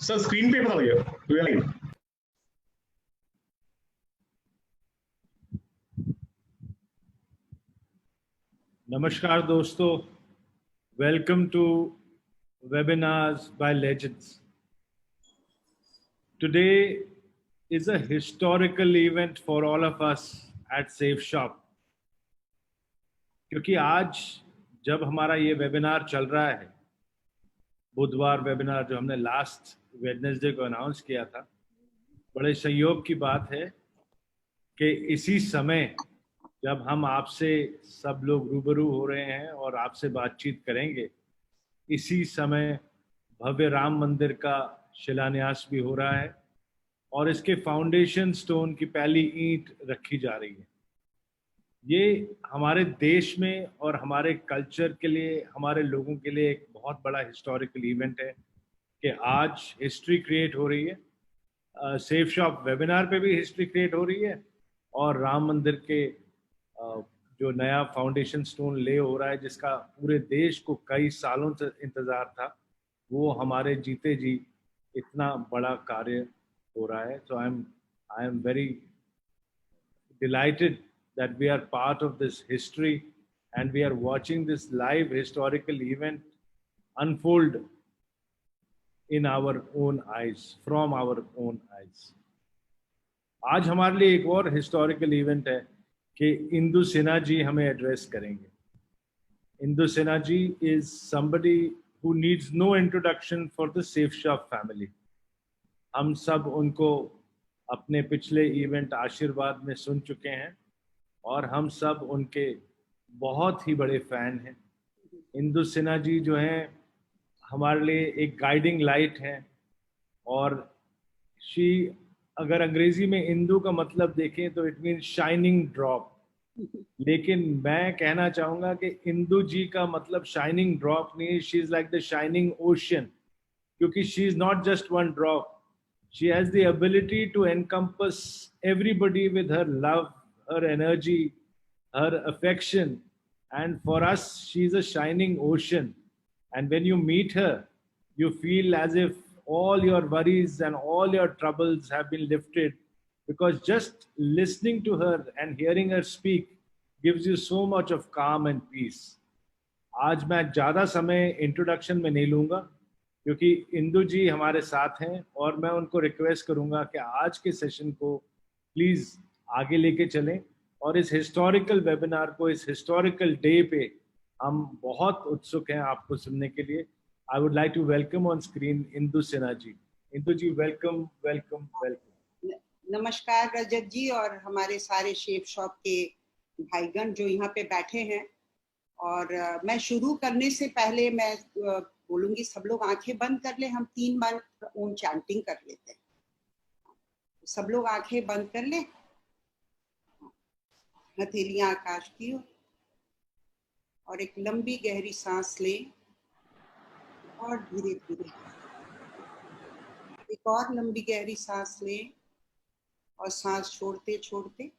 Sir screen पे बता भैया। नमस्कार दोस्तों, welcome to webinars by legends. Today is a historical event for all of us at Safe Shop. क्योंकि आज जब हमारा ये वेबिनार चल रहा है, बुधवार वेबिनार जो हमने लास्ट वेडनेसडे को अनाउंस किया था, बड़े संयोग की बात है कि इसी समय जब हम आपसे सब लोग रूबरू हो रहे हैं और आपसे बातचीत करेंगे, इसी समय भव्य राम मंदिर का शिलान्यास भी हो रहा है और इसके फाउंडेशन स्टोन की पहली ईंट रखी जा रही है। ये हमारे देश में और हमारे कल्चर के लिए, हमारे लोगों के लिए एक बहुत बड़ा हिस्टोरिकल इवेंट है कि आज हिस्ट्री क्रिएट हो रही है। सेफ शॉप वेबिनार पे भी हिस्ट्री क्रिएट हो रही है और राम मंदिर के जो नया फाउंडेशन स्टोन ले हो रहा है, जिसका पूरे देश को कई सालों से इंतजार था, वो हमारे जीते जी इतना बड़ा कार्य हो रहा है। So I am very delighted that we are part of this history and we are watching this live historical event unfold in our own eyes, from our own eyes. आज हमारे लिए एक और हिस्टोरिकल इवेंट है कि इंदु सिन्हा जी हमें address करेंगे। इंदु सिन्हा जी is somebody who needs no introduction for the Safe Shop family. हम सब उनको अपने पिछले इवेंट आशीर्वाद में सुन चुके हैं और हम सब उनके बहुत ही बड़े फैन हैं। इंदु सिन्हा जी जो हैं हमारे लिए एक गाइडिंग लाइट हैं और शी, अगर अंग्रेजी में इंदु का मतलब देखें तो इट मीन शाइनिंग ड्रॉप, लेकिन मैं कहना चाहूंगा कि इंदु जी का मतलब शाइनिंग ड्रॉप नहीं, she is like the shining ocean, क्योंकि she is not just one drop, she has the ability to encompass everybody with her love, her energy, her affection, and for us she is a shining ocean, and when you meet her you feel as if all your worries and all your troubles have been lifted, because just listening to her and hearing her speak gives you so much of calm and peace. आज मैं ज़्यादा समय introduction में नहीं लूँगा क्योंकि इंदु जी हमारे साथ हैं और मैं उनको रिक्वेस्ट करूँगा कि आज के सेशन को प्लीज़ आगे लेके चलें और इस हिस्टोरिकल वेबिनार को, इस हिस्टोरिकल डे पे हम बहुत उत्सुक हैं आपको सुनने के लिए। I would like to welcome on screen Indu Sinha ji. Indu ji welcome welcome welcome. नमस्कार रजत जी और हमारे सारे शेफ शॉप के भाईगण जो यहाँ पे बैठे हैं। और मैं शुरू करने से पहले मैं बोलूंगी सब लोग आंखें बंद कर ले, हम 3 बार ओम चैंटिंग कर लेते हैं। सब लोग आंखें बंद कर ले, हथेलियां आकाश की ओर और एक लंबी गहरी सांस लें और धीरे धीरे एक और लंबी गहरी सांस लें और सांस छोड़ते छोड़ते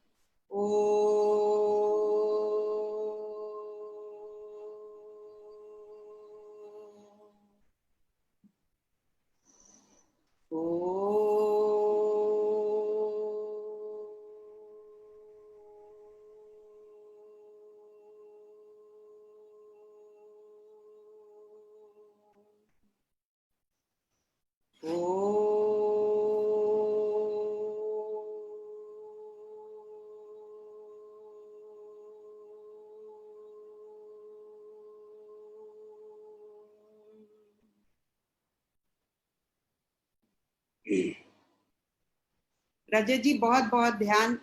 रजत जी बहुत बहुत ध्यान,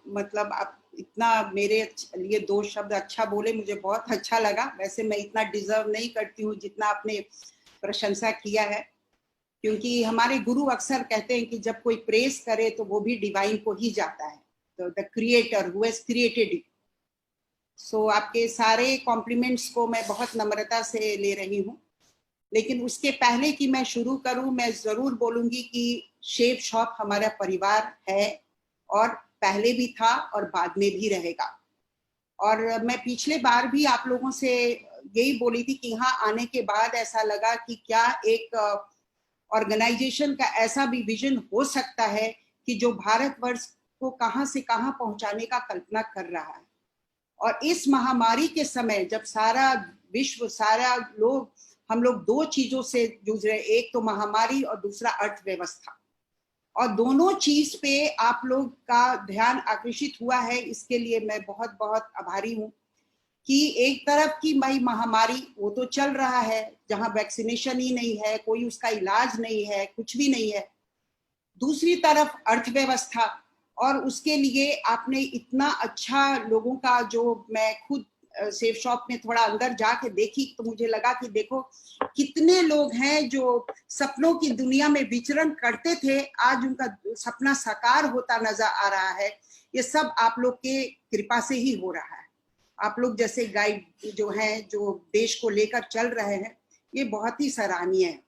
मतलब आप इतना मेरे लिए 2 शब्द अच्छा बोले, मुझे बहुत अच्छा लगा। वैसे मैं इतना डिजर्व नहीं करती हूँ जितना आपने प्रशंसा किया है, क्योंकि हमारे गुरु अक्सर कहते हैं कि जब कोई प्रेस करे तो वो भी डिवाइन को ही जाता है, तो the creator who has created it. So आपके सारे कॉम्प्लीमेंट्स को मैं बहुत नम्रता से ले रही हूँ, लेकिन उसके पहले कि मैं शुरू करूं, मैं जरूर बोलूंगी कि शेफ शॉप हमारा परिवार है और पहले भी था और बाद में भी रहेगा। और मैं पिछले बार भी आप लोगों से यही बोली थी कि यहाँ आने के बाद ऐसा लगा कि क्या एक ऑर्गेनाइजेशन का ऐसा भी विजन हो सकता है कि जो भारतवर्ष को कहां से कहां पहुंचाने का कल्पना कर रहा है। और इस महामारी के समय जब सारा विश्व, सारा लोग, हम लोग दो चीजों से जूझ रहे, एक तो महामारी और दूसरा अर्थव्यवस्था, और दोनों चीज पे आप लोग का ध्यान आकर्षित हुआ है, इसके लिए मैं बहुत बहुत आभारी हूँ। कि एक तरफ की महामारी वो तो चल रहा है, जहां वैक्सीनेशन ही नहीं है, कोई उसका इलाज नहीं है, कुछ भी नहीं है। दूसरी तरफ अर्थव्यवस्था, और उसके लिए आपने इतना अच्छा लोगों का, जो मैं खुद सेफ शॉप में थोड़ा अंदर जाके देखी तो मुझे लगा कि देखो कितने लोग हैं जो सपनों की दुनिया में विचरण करते थे, आज उनका सपना साकार होता नजर आ रहा है। ये सब आप लोग के कृपा से ही हो रहा है। आप लोग जैसे गाइड जो हैं, जो देश को लेकर चल रहे हैं, ये बहुत ही सराहनीय है।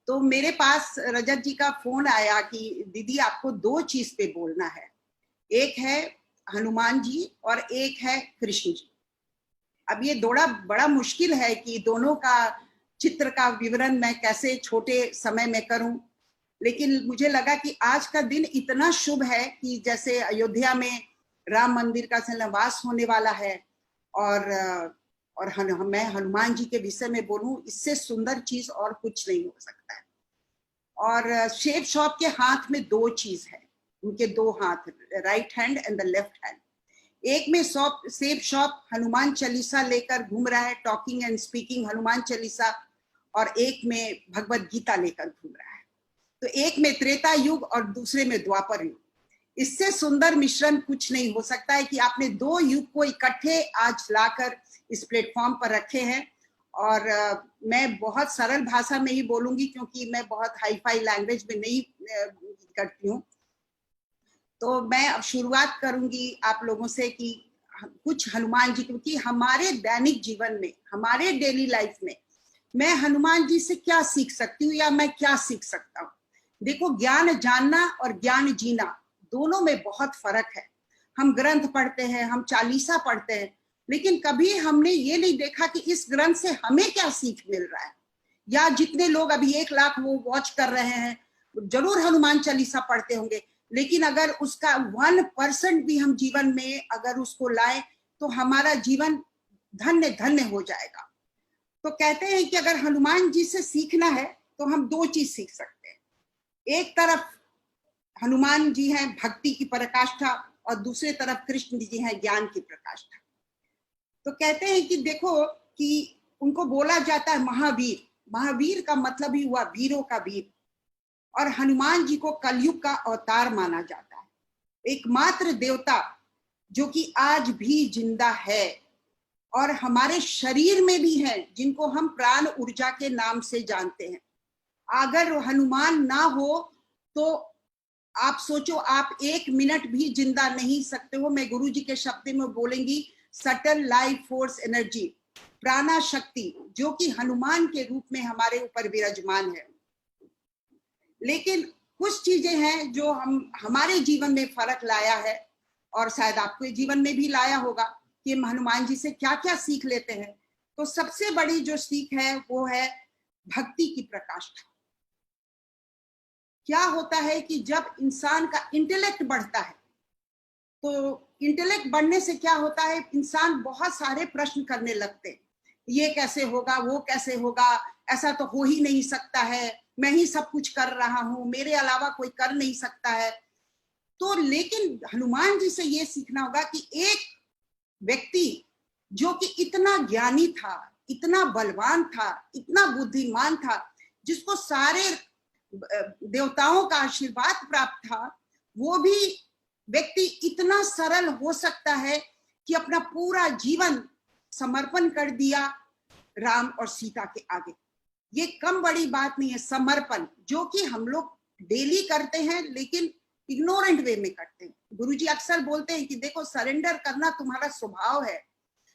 तो मेरे पास रजत जी का फोन आया कि दीदी आपको दो चीज पे बोलना है, एक है हनुमान जी और एक है कृष्ण जी। अब ये बड़ा मुश्किल है कि दोनों का चित्र का विवरण मैं कैसे छोटे समय में करूं, लेकिन मुझे लगा कि आज का दिन इतना शुभ है कि जैसे अयोध्या में राम मंदिर का निवास होने वाला है, और मैं हनुमान जी के विषय में बोलूं, इससे सुंदर चीज और कुछ नहीं हो सकता है। और शेप शॉप के हाथ में दो चीज है, उनके दो हाथ, right hand and the left hand. एक में सेफ शॉप हनुमान चालीसा लेकर घूम रहा है, talking and speaking Hanuman Chalisa, और एक में भगवत गीता लेकर घूम रहा है। तो एक में त्रेता युग और दूसरे में द्वापर युग। इससे सुंदर मिश्रण कुछ नहीं हो सकता है कि आपने दो युग को इकट्ठे आज लाकर इस प्लेटफॉर्म पर रखे हैं। और मैं बहुत सरल भाषा में ही बोलूंगी क्योंकि मैं बहुत हाई फाई लैंग्वेज में नहीं करती हूँ। तो मैं अब शुरुआत करूंगी आप लोगों से कि कुछ हनुमान जी, क्योंकि हमारे दैनिक जीवन में, हमारे डेली लाइफ में मैं हनुमान जी से क्या सीख सकती हूँ या मैं क्या सीख सकता हूँ। देखो, ज्ञान जानना और ज्ञान जीना दोनों में बहुत फर्क है। हम ग्रंथ पढ़ते हैं, हम चालीसा पढ़ते हैं, लेकिन कभी हमने ये नहीं देखा कि इस ग्रंथ से हमें क्या सीख मिल रहा है। या जितने लोग अभी 1 लाख वो वॉच कर रहे हैं जरूर हनुमान चालीसा पढ़ते होंगे, लेकिन अगर उसका 1% भी हम जीवन में अगर उसको लाए तो हमारा जीवन धन्य धन्य हो जाएगा। तो कहते हैं कि अगर हनुमान जी से सीखना है तो हम दो चीज सीख सकते हैं। एक तरफ हनुमान जी हैं भक्ति की पराकाष्ठा, और दूसरे तरफ कृष्ण जी हैं ज्ञान की प्रकाष्ठा। तो कहते हैं कि देखो कि उनको बोला जाता है महावीर। महावीर का मतलब ही हुआ वीरों का वीर, और हनुमान जी को कलयुग का अवतार माना जाता है। एकमात्र देवता जो कि आज भी जिंदा है और हमारे शरीर में भी है, जिनको हम प्राण ऊर्जा के नाम से जानते हैं। अगर हनुमान ना हो तो आप सोचो, आप 1 मिनट भी जिंदा नहीं सकते हो। मैं गुरु जी के शब्द में बोलेंगी, सटल लाइफ फोर्स एनर्जी, प्राणा शक्ति, जो कि हनुमान के रूप में हमारे ऊपर विराजमान है। लेकिन कुछ चीजें हैं जो हमारे जीवन में फर्क लाया है, और शायद आपके जीवन में भी लाया होगा कि हम हनुमान जी से क्या क्या सीख लेते हैं। तो सबसे बड़ी जो सीख है वो है भक्ति की प्रकाष्ठा। क्या होता है कि जब इंसान का इंटेलेक्ट बढ़ता है, तो इंटेलेक्ट बढ़ने से क्या होता है, इंसान बहुत सारे प्रश्न करने लगते हैं। ये कैसे होगा, वो कैसे होगा, ऐसा तो हो ही नहीं सकता है, मैं ही सब कुछ कर रहा हूं, मेरे अलावा कोई कर नहीं सकता है। तो लेकिन हनुमान जी से ये सीखना होगा कि एक व्यक्ति जो कि इतना ज्ञानी था, इतना बलवान था, इतना बुद्धिमान था, जिसको सारे देवताओं का आशीर्वाद प्राप्त था, वो भी व्यक्ति इतना सरल हो सकता है कि अपना पूरा जीवन समर्पण कर दिया राम और सीता के आगे। ये कम बड़ी बात नहीं है समर्पण, जो कि हम लोग डेली करते हैं लेकिन इग्नोरेंट वे में करते हैं। गुरुजी अक्सर बोलते हैं कि देखो, सरेंडर करना तुम्हारा स्वभाव है,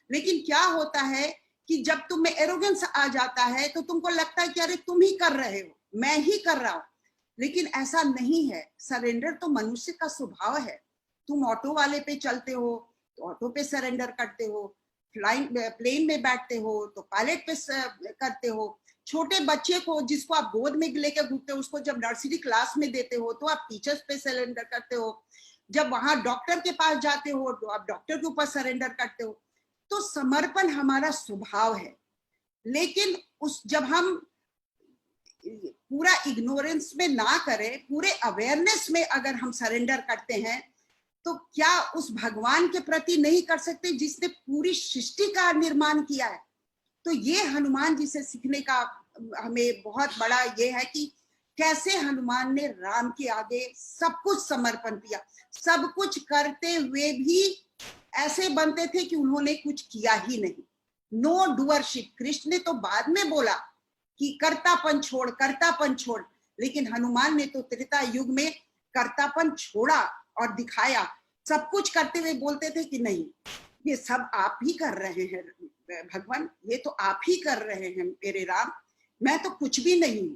लेकिन क्या होता है कि जब तुम में एरोगेंस आ जाता है तो तुमको लगता है कि अरे तुम ही कर रहे हो, मैं ही कर रहा हूं। लेकिन ऐसा नहीं है। सरेंडर तो मनुष्य का स्वभाव है। तुम ऑटो वाले पे चलते हो तो ऑटो पे सरेंडर करते हो, प्लेन में बैठते हो तो पायलट पे करते हो, छोटे बच्चे को जिसको आप गोद में लेकर घूमते हो, उसको जब नर्सरी क्लास में देते हो तो आप टीचर्स पे सरेंडर करते हो, जब वहां डॉक्टर के पास जाते हो तो आप डॉक्टर के ऊपर सरेंडर करते हो। तो समर्पण हमारा स्वभाव है। लेकिन जब हम पूरा इग्नोरेंस में ना करें, पूरे अवेयरनेस में अगर हम सरेंडर करते हैं, तो क्या उस भगवान के प्रति नहीं कर सकते जिसने पूरी सृष्टि का निर्माण किया है? तो ये हनुमान जी से सीखने का हमें बहुत बड़ा ये है कि कैसे हनुमान ने राम के आगे सब कुछ समर्पण किया। सब कुछ करते हुए भी ऐसे बनते थे कि उन्होंने कुछ किया ही नहीं। No doership. कृष्ण ने तो बाद में बोला कि कर्तापन छोड़, लेकिन हनुमान ने तो त्रेता युग में कर्तापन छोड़ा और दिखाया। सब कुछ करते हुए बोलते थे कि नहीं, ये सब आप ही कर रहे हैं भगवान, ये तो आप ही कर रहे हैं मेरे राम, मैं तो कुछ भी नहीं हूं।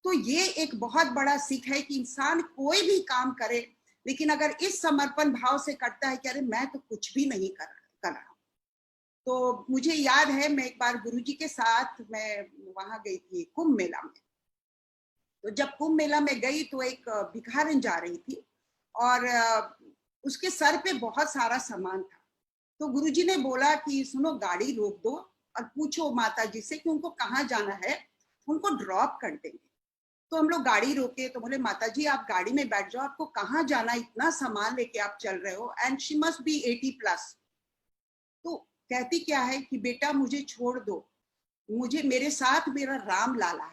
तो ये एक बहुत बड़ा सीख है कि इंसान कोई भी काम करे, लेकिन अगर इस समर्पण भाव से करता है कि अरे मैं तो कुछ भी नहीं कर रहा। तो मुझे याद है, मैं एक बार गुरुजी के साथ मैं वहां गई थी कुंभ मेला में। तो जब कुंभ मेला में गई तो एक भिखारिन जा रही थी और उसके सर पे बहुत सारा सामान था। तो गुरुजी ने बोला कि सुनो, गाड़ी रोक दो और पूछो माता जी से कि उनको कहाँ जाना है, उनको ड्रॉप कर देंगे। तो हम लोग गाड़ी रोके तो बोले माता जी आप गाड़ी में बैठ जाओ, आपको कहाँ जाना, इतना सामान लेके आप चल रहे हो, एंड शी मस्ट बी 80+। तो कहती क्या है कि बेटा मुझे छोड़ दो, मुझे मेरे साथ मेरा राम लाला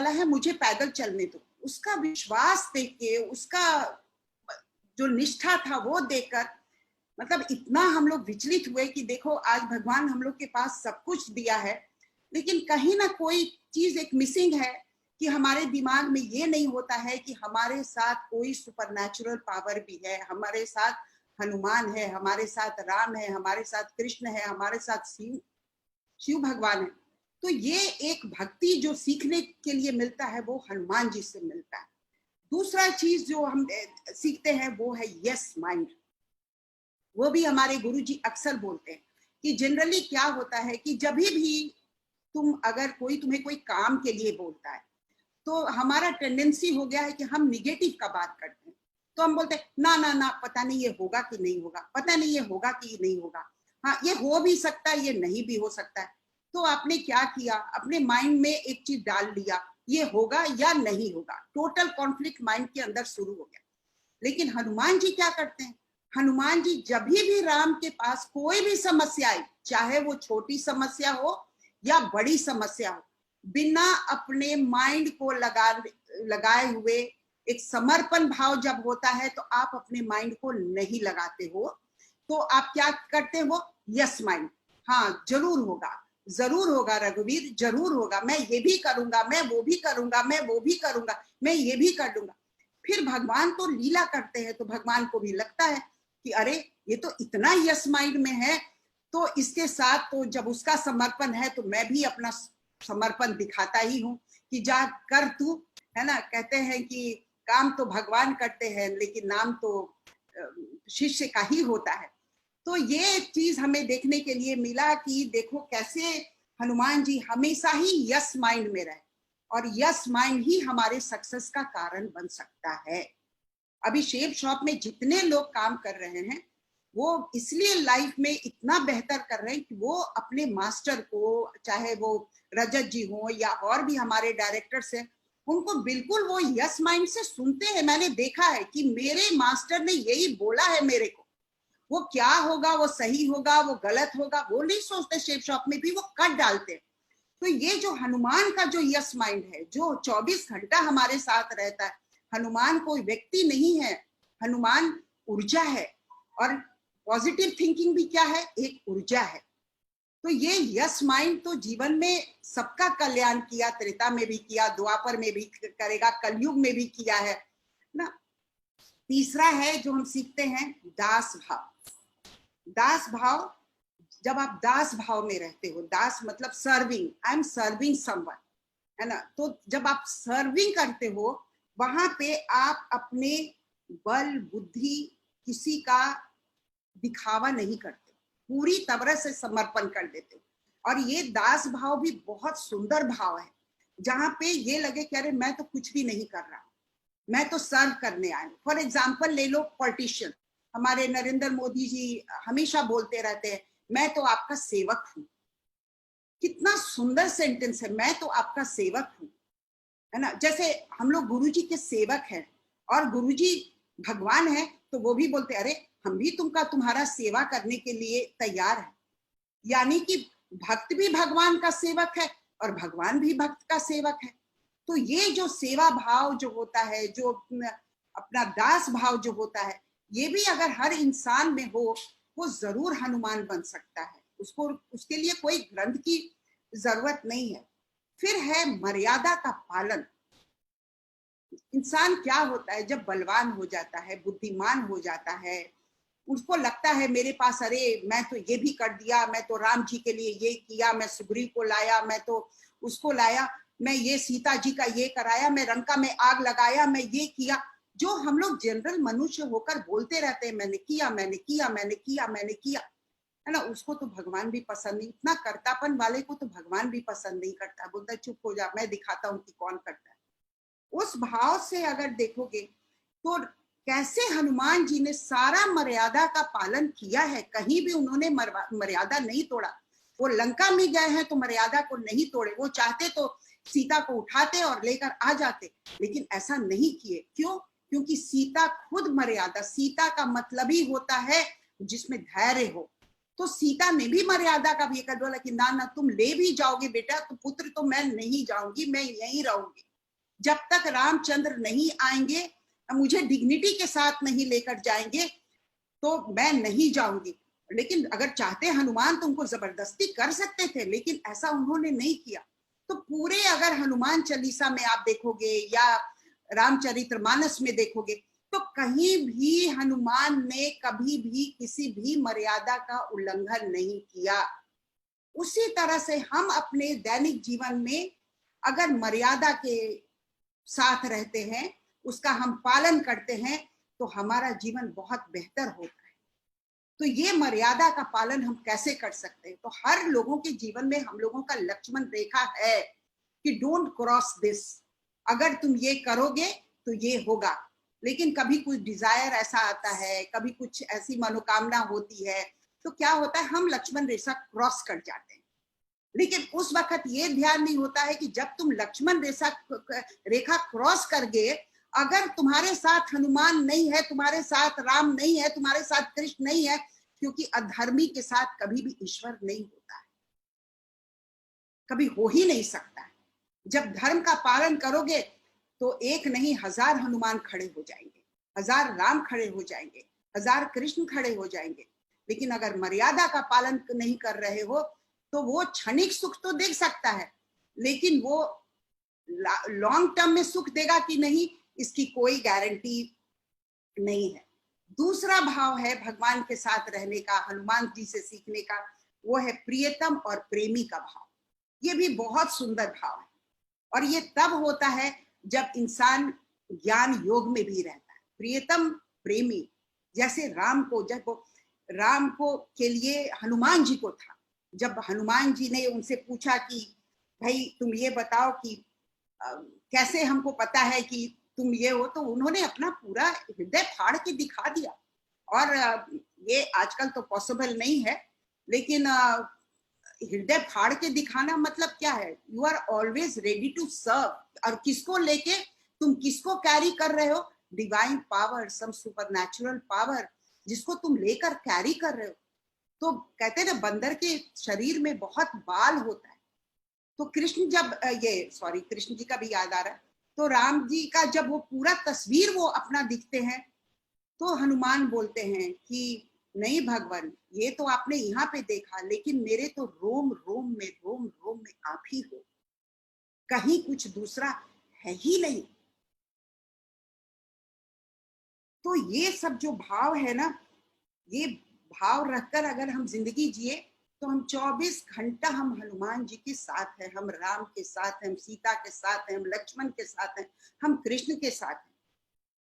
है, मुझे पैदल चलने दो। उसका विश्वास देख के, उसका जो निष्ठा था वो देखकर मतलब इतना हम लोग विचलित हुए कि देखो आज भगवान हम लोग के पास सब कुछ दिया है, लेकिन कहीं ना कोई चीज एक मिसिंग है कि हमारे दिमाग में ये नहीं होता है कि हमारे साथ कोई सुपरनैचुरल पावर भी है, हमारे साथ हनुमान है, हमारे साथ राम है, हमारे साथ कृष्ण है, हमारे साथ शिव भगवान है। तो ये एक भक्ति जो सीखने के लिए मिलता है वो हनुमान जी से मिलता है। दूसरा चीज जो हम सीखते हैं वो है यस माइंड। वो भी हमारे गुरुजी अक्सर बोलते हैं कि जनरली क्या होता है कि जब भी अगर कोई तुम्हें कोई काम के लिए बोलता है तो हमारा टेंडेंसी हो गया है कि हम निगेटिव का बात करते हैं। तो हम बोलते हैं ना ना ना, पता नहीं ये होगा कि नहीं होगा, पता नहीं ये होगा कि नहीं होगा, हाँ ये हो भी सकता है, ये नहीं भी हो सकता है। तो आपने क्या किया, अपने माइंड में एक चीज डाल लिया, ये होगा या नहीं होगा। टोटल कॉन्फ्लिक्ट माइंड के अंदर शुरू हो गया। लेकिन हनुमान जी क्या करते हैं, हनुमान जी जब भी राम के पास कोई भी समस्या आई, चाहे वो छोटी समस्या हो या बड़ी समस्या हो, बिना अपने माइंड को लगाए हुए, एक समर्पण भाव जब होता है तो आप अपने माइंड को नहीं लगाते हो, तो आप क्या करते हो, यस माइंड, हाँ जरूर होगा रघुवीर, जरूर होगा, मैं ये भी करूंगा, मैं वो भी करूंगा, मैं वो भी करूंगा, मैं ये भी कर दूंगा। फिर भगवान तो लीला करते हैं, तो भगवान को भी लगता है कि अरे ये तो इतना यस माइंड में है, तो इसके साथ तो जब उसका समर्पण है तो मैं भी अपना समर्पण दिखाता ही हूँ कि जा कर तू, है ना। कहते हैं कि काम तो भगवान करते हैं लेकिन नाम तो शिष्य का ही होता है। तो ये चीज हमें देखने के लिए मिला कि देखो कैसे हनुमान जी हमेशा ही यस माइंड में रहे, और यस माइंड ही हमारे सक्सेस का कारण बन सकता है। अभी शेप शॉप में जितने लोग काम कर रहे हैं वो इसलिए लाइफ में इतना बेहतर कर रहे हैं कि वो अपने मास्टर को, चाहे वो रजत जी हो या और भी हमारे डायरेक्टर्स हैं, उनको बिल्कुल वो यस माइंड से सुनते हैं। मैंने देखा है कि मेरे मास्टर ने यही बोला है मेरे को, वो क्या होगा, वो सही होगा, वो गलत होगा, वो नहीं सोचते। शेप शॉप में भी वो कट डालते हैं। तो ये जो हनुमान का जो यस माइंड है, जो 24 घंटा हमारे साथ रहता है, हनुमान कोई व्यक्ति नहीं है, हनुमान ऊर्जा है। और पॉजिटिव थिंकिंग भी क्या है, एक ऊर्जा है। तो ये यस माइंड तो जीवन में सबका कल्याण किया, त्रेता में भी किया, द्वापर में भी करेगा, कलयुग में भी किया है ना। तीसरा है जो हम सीखते हैं, दास भाव। दास भाव, जब आप दास भाव में रहते हो, दास मतलब serving, I am serving someone, है ना। तो जब आप सर्विंग करते हो वहां पे आप अपने बल बुद्धि किसी का दिखावा नहीं करते, पूरी तरह से समर्पण कर देते हो। और ये दास भाव भी बहुत सुंदर भाव है, जहां पे ये लगे कि अरे मैं तो कुछ भी नहीं कर रहा, मैं तो सर्व करने आया। फॉर एग्जाम्पल ले लो पॉलिटिशियन, हमारे नरेंद्र मोदी जी हमेशा बोलते रहते हैं मैं तो आपका सेवक हूं। कितना सुंदर सेंटेंस है, मैं तो आपका सेवक हूं, है ना। जैसे हम लोग गुरुजी के सेवक हैं और गुरुजी भगवान है, तो वो भी बोलते अरे हम भी तुम्हारा सेवा करने के लिए तैयार है। यानी कि भक्त भी भगवान का सेवक है और भगवान भी भक्त का सेवक है। तो ये जो सेवा भाव जो होता है, जो अपना दास भाव जो होता है, ये भी अगर हर इंसान में हो, वो जरूर हनुमान बन सकता है। उसको उसके लिए कोई ग्रंथ की जरूरत नहीं है। फिर है मर्यादा का पालन। इंसान क्या होता है जब बलवान हो जाता है, बुद्धिमान हो जाता है, उसको लगता है मेरे पास अरे मैं तो ये भी कर दिया, मैं तो राम जी के लिए ये किया, मैं सुग्रीव को लाया, मैं तो उसको लाया, मैं ये सीता जी का ये कराया, मैं लंका में आग लगाया, मैं ये किया। जो हम लोग जनरल मनुष्य होकर बोलते रहते हैं मैंने किया, मैंने किया, मैंने किया, मैंने किया, है ना, उसको तो भगवान भी पसंद नहीं। इतना कर्तापन वाले को तो भगवान भी पसंद नहीं करता, बोलता चुप हो जा, मैं दिखाता हूँ कि कौन करता है। उस भाव से अगर देखोगे तो कैसे हनुमान जी ने सारा मर्यादा का पालन किया है, कहीं भी उन्होंने मर्यादा नहीं तोड़ा। वो लंका में गए हैं तो मर्यादा को नहीं तोड़े, वो चाहते तो सीता को उठाते और लेकर आ जाते, लेकिन ऐसा नहीं किए। क्यों? क्योंकि सीता खुद मर्यादा, सीता का मतलब ही होता है जिसमें धैर्य हो। तो सीता ने भी मर्यादा का भी कर बोला कि ना ना तुम ले भी जाओगे बेटा तो पुत्र तो मैं नहीं जाऊंगी, मैं यहीं रहूंगी, जब तक रामचंद्र नहीं आएंगे, मुझे डिग्निटी के साथ नहीं लेकर जाएंगे तो मैं नहीं जाऊंगी। लेकिन अगर चाहते हनुमान तो उनको जबरदस्ती कर सकते थे, लेकिन ऐसा उन्होंने नहीं किया। तो पूरे अगर हनुमान चालीसा में आप देखोगे या रामचरितमानस में देखोगे तो कहीं भी हनुमान ने कभी भी किसी भी मर्यादा का उल्लंघन नहीं किया। उसी तरह से हम अपने दैनिक जीवन में अगर मर्यादा के साथ रहते हैं, उसका हम पालन करते हैं, तो हमारा जीवन बहुत बेहतर होता है। तो ये मर्यादा का पालन हम कैसे कर सकते हैं? तो हर लोगों के जीवन में हम लोगों का लक्ष्मण रेखा है कि डोंट क्रॉस दिस, अगर तुम ये करोगे तो ये होगा। लेकिन कभी कुछ डिजायर ऐसा आता है, कभी कुछ ऐसी मनोकामना होती है, तो क्या होता है हम लक्ष्मण रेखा क्रॉस कर जाते हैं। लेकिन उस वक्त ये ध्यान नहीं होता है कि जब तुम लक्ष्मण रेखा क्रॉस कर गए, अगर तुम्हारे साथ हनुमान नहीं है, तुम्हारे साथ राम नहीं है, तुम्हारे साथ कृष्ण नहीं है, क्योंकि अधर्मी के साथ कभी भी ईश्वर नहीं होता है, कभी हो ही नहीं सकता है। जब धर्म का पालन करोगे तो एक नहीं 1000 हनुमान खड़े हो जाएंगे, 1000 राम खड़े हो जाएंगे, 1000 कृष्ण खड़े हो जाएंगे। लेकिन अगर मर्यादा का पालन नहीं कर रहे हो तो वो क्षणिक सुख तो दे सकता है, लेकिन वो लॉन्ग टर्म में सुख देगा कि नहीं, इसकी कोई गारंटी नहीं है। दूसरा भाव है भगवान के साथ रहने का, हनुमान जी से सीखने का, वो है प्रियतम और प्रेमी का भाव। ये भी बहुत सुंदर भाव है और ये तब होता है जब इंसान ज्ञान योग में भी रहता है। प्रियतम प्रेमी, जैसे राम को के लिए हनुमान जी को था। जब हनुमान जी ने उनसे पूछा कि भाई तुम ये बताओ कि कैसे हमको पता है कि तुम ये हो, तो उन्होंने अपना पूरा हृदय फाड़ के दिखा दिया। और ये आजकल तो पॉसिबल नहीं है, लेकिन हृदय फाड़ के दिखाना मतलब क्या है? You are always ready to serve. और किसको लेके, तुम किसको कैरी कर रहे हो? Divine power, some supernatural power, जिसको तुम लेकर कैरी कर रहे हो। तो कहते हैं ना बंदर के शरीर में बहुत बाल होता है। तो कृष्ण जी का भी याद आ रहा है। तो राम जी का जब वो पूरा तस्वीर वो अपना दिखते हैं, तो हनुमान बोलते हैं कि नहीं भगवान, ये तो आपने यहाँ पे देखा, लेकिन मेरे तो रोम रोम में आप ही हो, कहीं कुछ दूसरा है ही नहीं। तो ये सब जो भाव है ना, ये भाव रखकर अगर हम जिंदगी जिए तो हम 24 घंटा हम हनुमान जी के साथ हैं, हम राम के साथ हैं, हम सीता के साथ हैं, हम लक्ष्मण के साथ हैं, हम कृष्ण के साथ हैं।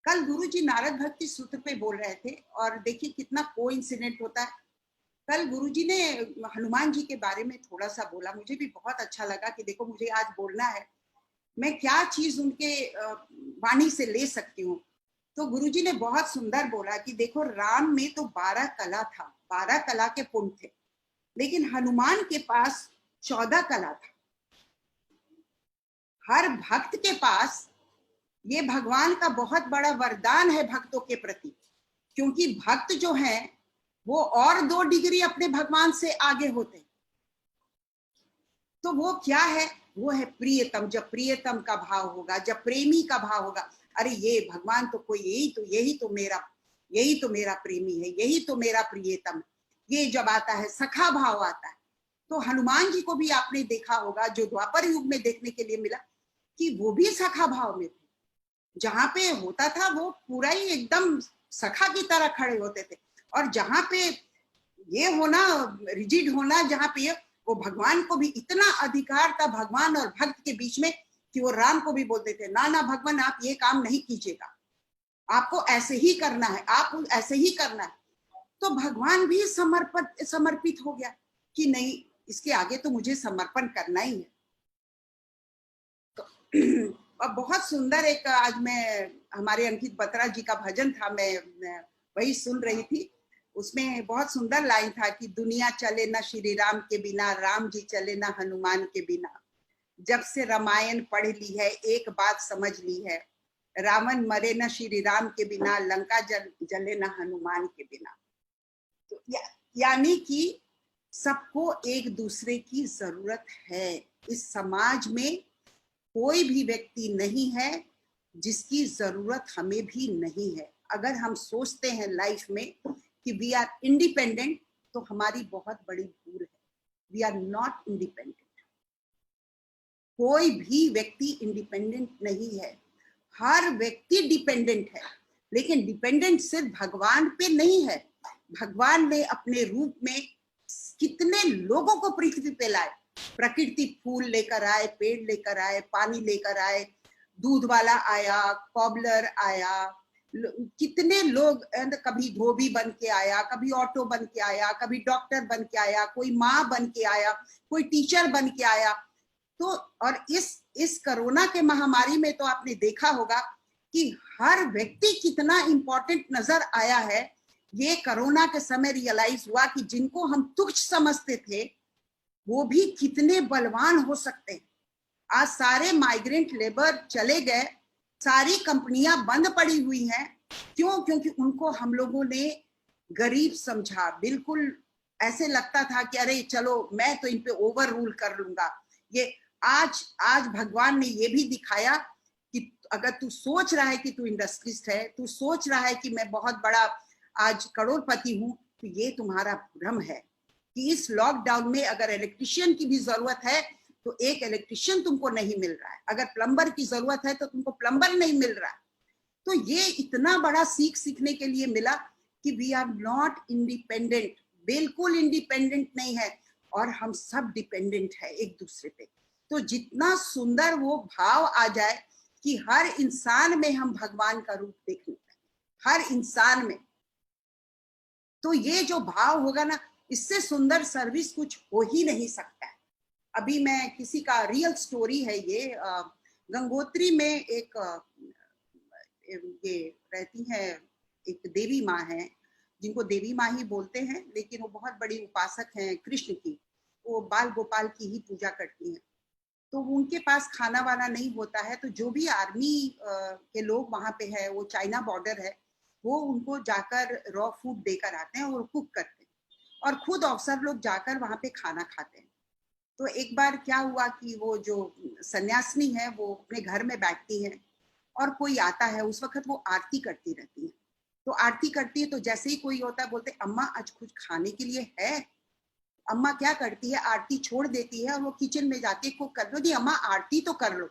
कल गुरु जी नारद भक्ति सूत्र पे बोल रहे थे और देखिए कितना कोइंसिडेंट होता है। कल गुरुजी ने हनुमान जी के बारे में थोड़ा सा बोला, मुझे भी बहुत अच्छा लगा कि देखो मुझे आज बोलना है, मैं क्या चीज उनके वाणी से ले सकती हूँ। तो गुरुजी ने बहुत सुंदर बोला कि देखो राम में तो 12 कला था, 12 कला के पुण्य थे, लेकिन हनुमान के पास 14 कला था। हर भक्त के पास ये भगवान का बहुत बड़ा वरदान है भक्तों के प्रति, क्योंकि भक्त जो है वो और 2 डिग्री अपने भगवान से आगे होते। तो वो क्या है, वो है प्रियतम। जब प्रियतम का भाव होगा, जब प्रेमी का भाव होगा, अरे ये भगवान तो कोई यही तो मेरा प्रेमी है, यही तो मेरा प्रियतम। ये जब आता है सखा भाव आता है। तो हनुमान जी को भी आपने देखा होगा, जो द्वापर युग में देखने के लिए मिला कि वो भी सखा भाव में थे। जहां पे होता था वो पूरा ही एकदम सखा की तरह खड़े होते थे, और जहां पे ये होना, रिजिड होना, जहां पे वो भगवान को भी इतना अधिकार था भगवान और भक्त के बीच में कि वो राम को भी बोलते थे, ना ना भगवान आप ये काम नहीं कीजिएगा, आपको ऐसे ही करना है, आप ऐसे ही करना है। तो भगवान भी समर्पित हो गया कि नहीं, इसके आगे तो मुझे समर्पण करना ही है। तो बहुत सुंदर एक आज मैं हमारे अंकित बत्रा जी का भजन था, मैं वही सुन रही थी। उसमें बहुत सुंदर लाइन था कि दुनिया चले ना श्री राम के बिना, राम जी चले ना हनुमान के बिना। जब से रामायण पढ़ ली है एक बात समझ ली है, रावण मरे ना श्री राम के बिना, लंका जले ना हनुमान के बिना। तो यानी कि सबको एक दूसरे की जरूरत है। इस समाज में कोई भी व्यक्ति नहीं है जिसकी जरूरत हमें भी नहीं है। अगर हम सोचते हैं लाइफ में कि वी आर इंडिपेंडेंट, तो हमारी बहुत बड़ी भूल है। We are not independent. कोई भी व्यक्ति इंडिपेंडेंट नहीं है, हर व्यक्ति डिपेंडेंट है। लेकिन डिपेंडेंट सिर्फ भगवान पे नहीं है। भगवान ने अपने रूप में कितने लोगों को पृथ्वी पे लाए। प्रकृति फूल लेकर आए, पेड़ लेकर आए, पानी लेकर आए, दूध वाला आया, कॉबलर आया, कितने लोग, कभी धोबी बन के आया, कभी ऑटो बन के आया, कभी डॉक्टर बन के आया, कोई माँ बन के आया, कोई टीचर बन के आया। तो और इस कोरोना के महामारी में तो आपने देखा होगा कि हर व्यक्ति कितना इंपॉर्टेंट नजर आया है। ये कोरोना के समय रियलाइज हुआ कि जिनको हम तुच्छ समझते थे वो भी कितने बलवान हो सकते हैं। आज सारे माइग्रेंट लेबर चले गए, सारी कंपनियां बंद पड़ी हुई हैं। क्यों? क्योंकि उनको हम लोगों ने गरीब समझा। बिल्कुल ऐसे लगता था कि अरे चलो मैं तो इन पे ओवर रूल कर लूंगा। ये आज भगवान ने ये भी दिखाया कि अगर तू सोच रहा है कि तू इंडस्ट्रिस्ट है, तू सोच रहा है कि मैं बहुत बड़ा आज करोड़पति हूं, तो ये तुम्हारा भ्रम है कि इस लॉकडाउन में अगर इलेक्ट्रिशियन की भी जरूरत है तो एक इलेक्ट्रिशियन तुमको नहीं मिल रहा है, अगर प्लम्बर की जरूरत है तो तुमको प्लम्बर नहीं मिल रहा है। तो ये इतना बड़ा सीखने के लिए मिला कि वी आर नॉट इंडिपेंडेंट, बिल्कुल इंडिपेंडेंट नहीं है, और हम सब डिपेंडेंट है एक दूसरे पे। तो जितना सुंदर वो भाव आ जाए कि हर इंसान में हम भगवान का रूप देखने, हर इंसान में, तो ये जो भाव होगा ना, इससे सुंदर सर्विस कुछ हो ही नहीं सकता है। अभी मैं किसी का रियल स्टोरी है ये, गंगोत्री में एक ये रहती है, एक देवी माँ है जिनको देवी माँ ही बोलते हैं, लेकिन वो बहुत बड़ी उपासक हैं कृष्ण की। वो बाल गोपाल की ही पूजा करती हैं। तो उनके पास खाना वाना नहीं होता है, तो जो भी आर्मी के लोग वहां पे है, वो चाइना बॉर्डर है, वो उनको जाकर रॉ फूड देकर आते हैं और कुक करते हैं, और खुद अफसर लोग जाकर वहां पे खाना खाते हैं। तो एक बार क्या हुआ कि वो जो सन्यासिनी है वो अपने घर में बैठती है और कोई आता है, उस वक्त वो आरती करती रहती है। तो आरती करती है तो जैसे ही कोई होता है बोलते अम्मा आज कुछ खाने के लिए है। अम्मा क्या करती है, आरती छोड़ देती है और वो किचन में जाके कुक कर लो। जी अम्मा आरती तो कर लो।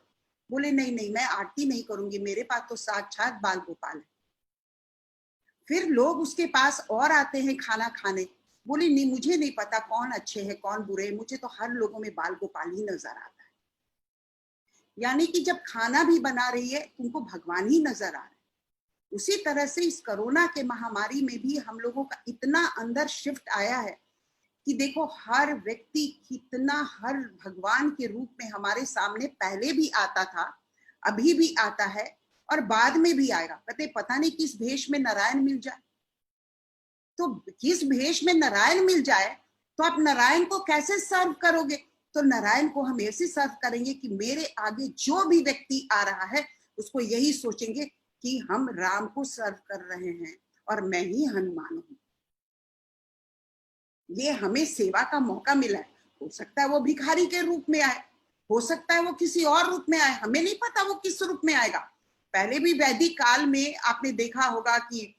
बोले नहीं नहीं मैं आरती नहीं करूंगी, मेरे पास तो साक्षात बाल गोपाल है। फिर लोग उसके पास और आते हैं खाना खाने। बोले नहीं मुझे नहीं पता कौन अच्छे हैं कौन बुरे, मुझे तो हर लोगों में बाल गोपाल ही नजर आता है। यानी कि जब खाना भी बना रही है तुमको भगवान ही नजर आ रहा है। उसी तरह से इस कोरोना के महामारी में भी हम लोगों का इतना अंदर शिफ्ट आया है कि देखो हर व्यक्ति कितना, हर भगवान के रूप में हमारे सामने पहले भी आता था, अभी भी आता है और बाद में भी आएगा। पता नहीं किस भेष में नारायण मिल जाए, तो किस भेष में नारायण मिल जाए तो आप नारायण को कैसे सर्व करोगे? तो नारायण को हम ऐसे सर्व करेंगे कि मेरे आगे जो भी व्यक्ति आ रहा है उसको यही सोचेंगे कि हम राम को सर्व कर रहे हैं और मैं ही हनुमान हूं। ये हमें सेवा का मौका मिला है। हो सकता है वो भिखारी के रूप में आए, हो सकता है वो किसी और रूप में आए, हमें नहीं पता वो किस रूप में आएगा। पहले भी वैदिक काल में आपने देखा होगा कि